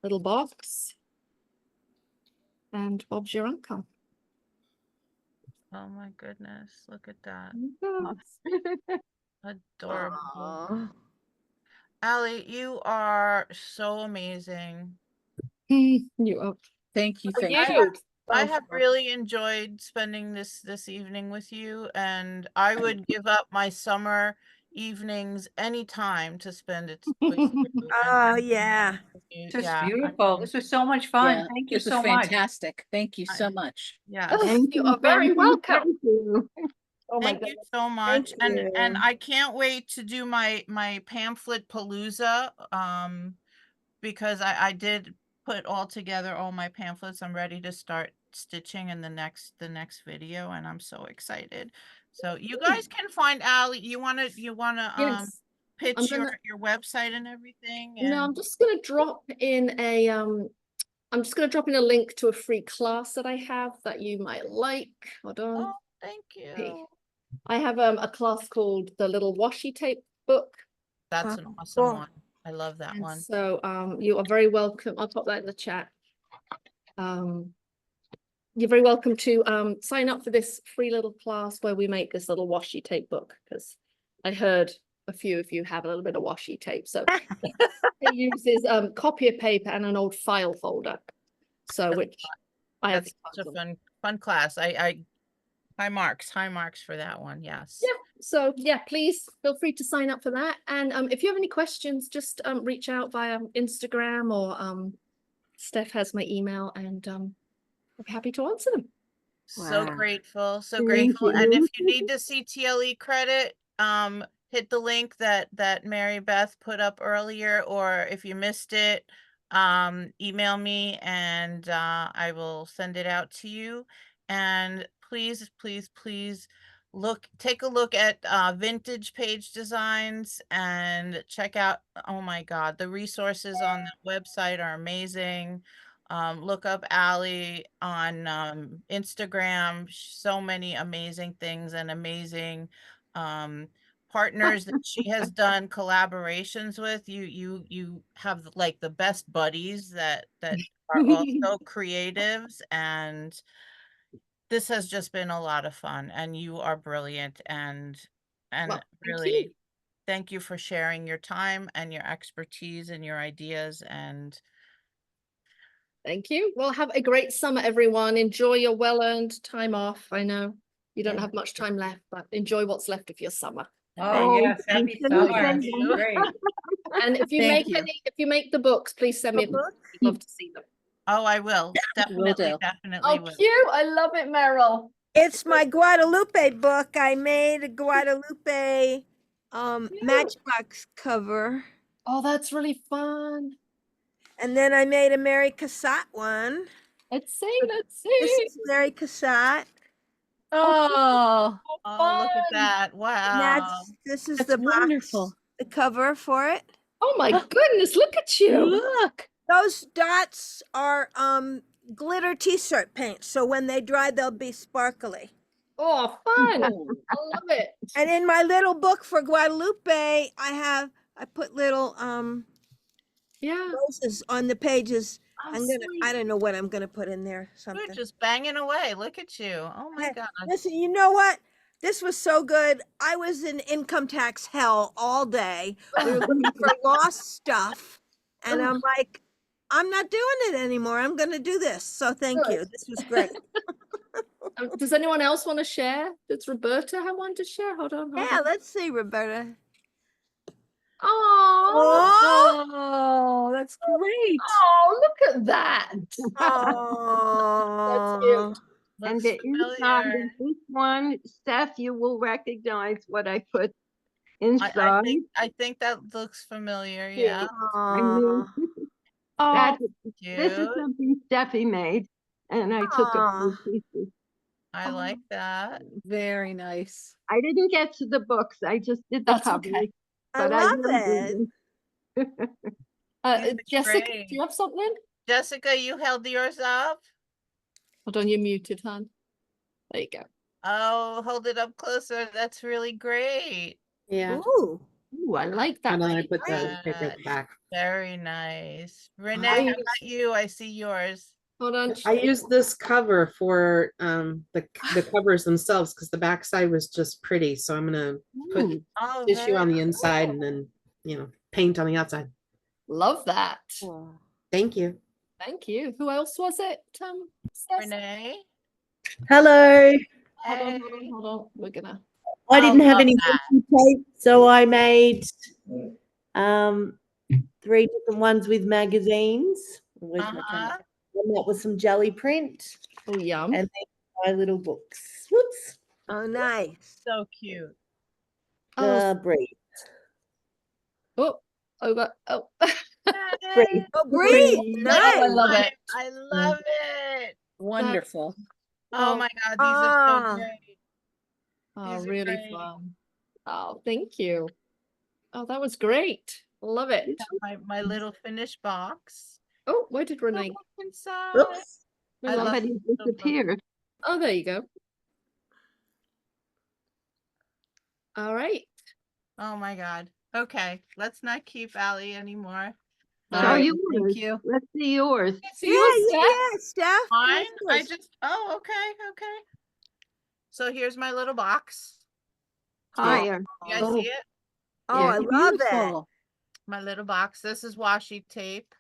little box. And Bob's your uncle. Oh my goodness, look at that. Yes. Adorable. Aw. Allie, you are so amazing. You are. Thank you. For Thank you. you. I Oh, have for- really enjoyed spending this evening with you, and I would give up my summer evenings anytime to spend it with you. Oh, yeah. Just Yeah, beautiful. This was so much fun. Yeah, Thank you this was so much. fantastic. Thank you so much. yes. Thank You you, are very thank you, welcome. thank you. Oh my Thank you goodness. so much. And you. I can't wait to do my pamphlet palooza because I did put all together all my pamphlets. I'm ready to start stitching in the next video and I'm so excited. So you guys can find Allie. You wanna Yes. pitch I'm gonna- your website and everything? No, And I'm just gonna drop in a link to a free class that I have that you might like. Hold on. oh, thank you. I have a class called the Little Washi Tape Book. That's an Oh, awesome cool. one. I love that And one. so you are very welcome. I'll pop that in the chat. You're very welcome to sign up for this free little class where we make this little washi tape book, because I heard a few of you have a little bit of washi tape. So it uses copier paper and an old file folder. So That's which I have That's such a fun class. I high marks for that one. Yes. Yeah. So yeah, please feel free to sign up for that. And if you have any questions, just reach out via Instagram or Steph has my email, and I'm happy to answer them. So Wow. grateful, so Thank grateful. And if you. you need the CTLE credit, hit the link that Mary Beth put up earlier, or if you missed it, email me and I will send it out to you. And please, please, please take a look at vintage page designs and check out, oh my God, the resources on the website are amazing. Look up Allie on Instagram. So many amazing things and amazing partners that she has done collaborations with. You have like the best buddies that are also creatives, and this has just been a lot of fun, and you are brilliant, and Well, thank really you. thank you for sharing your time and your expertise and your ideas. And Thank you. Well, have a great summer, everyone. Enjoy your well-earned time off. I know you don't have much time left, but enjoy what's left of your summer. Oh, yes, I happy was gonna summer. say that. Great. And if you Thank make you. if you make the books, please send me a book. I'd love to see them. Oh, I will. Definitely, do. definitely Oh, will. cute. I love it, Meryl. It's my Guadalupe book. I made a Guadalupe Matchbox cover. Oh, that's really fun. And then I made a Mary Cassatt one. Let's see, let's This see. is Mary Cassatt. Oh, Oh, look at Fun. that. And Wow. this is that's the box, wonderful. the cover for it. Oh my goodness, look at you. Look. Those dots are glitter t-shirt paint. So when they dry, they'll be sparkly. Oh, fun. I love it. And in my little book for Guadalupe, I put little Yeah. roses on the pages. Oh, I sweet. don't know what I'm gonna put in there. We're Something. just banging away. Look at you. Oh my Hey, God. listen, you know what? This was so good. I was in income tax hell all day. We were looking for lost stuff. And I'm like, I'm not doing it anymore. I'm going to do this. So thank you. Good. This was great. Does anyone else want to share? Does Roberta have one to share? Hold on. Yeah, let's see, Roberta. Oh, Oh, that's great. oh, look at that. Oh, cute. And Looks the inside familiar. of this one, Steph, you will recognize what I put I inside. think that looks familiar. Cute. Yeah. I mean, Oh, that, Cute. this is something Steffi made, and I took a few Aw. pieces. I like that. Very nice. I didn't get to the books. I just did the That's covers. okay. I But love will do it. them. These are Jessica, great. do you have something? Jessica, you held yours up. Hold on, you're muted, hon. There you go. Oh, hold it up closer. That's really great. Yeah. Ooh. Ooh, I like that. And then I really put the great. paper at the back. Very nice. Renee, I how use- about you? I see yours. Hold on. I used this cover for the covers themselves because the back side was just pretty. So I'm gonna put Ooh, Oh, tissue very on the cool. inside and then paint on the outside. love that. Thank you. Thank you. Who else was it? Steph? Renee. Hello. Hold on, Hey. hold on. We're gonna. I didn't have love any that. tape, so I made 3 different ones with magazines. Where's my camera? Uh-huh. And that was some jelly print, Oh, yum. and then my little books. Whoops. Oh, nice. So cute. Oh, Breathe. oh, over. Oh, Breathe. Oh, breathe. oh, Nice. I love it. I love it. Wonderful. Oh my God, these are so Ah. great. Oh, These are really great. fun. Oh, thank you. Oh, that was great. Love it. My little finished box. Oh, where did Renee? Look inside. Oops. Hang on. Somebody disappeared. Oh, there you go. All right. Oh my God. Okay, let's not keep Allie anymore. Show All right. yours. Thank you. Let's see yours. See yours, Steph? Yeah, Steph. Mine? I yours. just, oh, okay. So here's my little box. Higher. You guys Oh. see it? Oh, I love it. Beautiful. My little box. This is washi tape.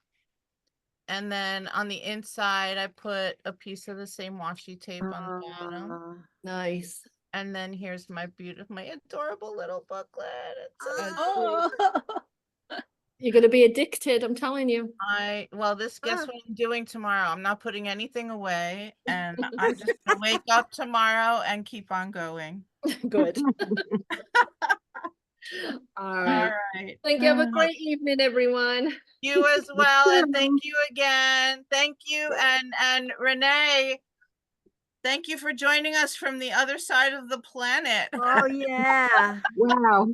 And then on the inside, I put a piece of the same washi tape on the bottom. Nice. And then here's my adorable little booklet. It's so Oh. cute. You're going to be addicted, I'm telling you. Well, guess what I'm doing tomorrow? I'm not putting anything away, and I'm just gonna wake up tomorrow and keep on going. Good. All All right. right. Thank you. Have a great evening, everyone. You as well, and thank you again. Thank you, and Renee, thank you for joining us from the other side of the planet. Oh, yeah. Wow.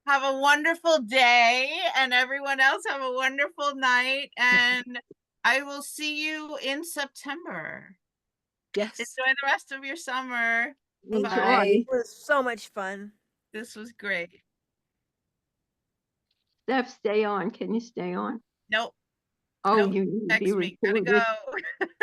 Have a wonderful day, and everyone else have a wonderful night, and I will see you in September. Yes. Enjoy the rest of your summer. Thank you. Bye. It was so much fun. This was great. Steph, stay on. Can you stay on? Nope. Oh, Nope. you need to Text be me. Gotta recorded. go.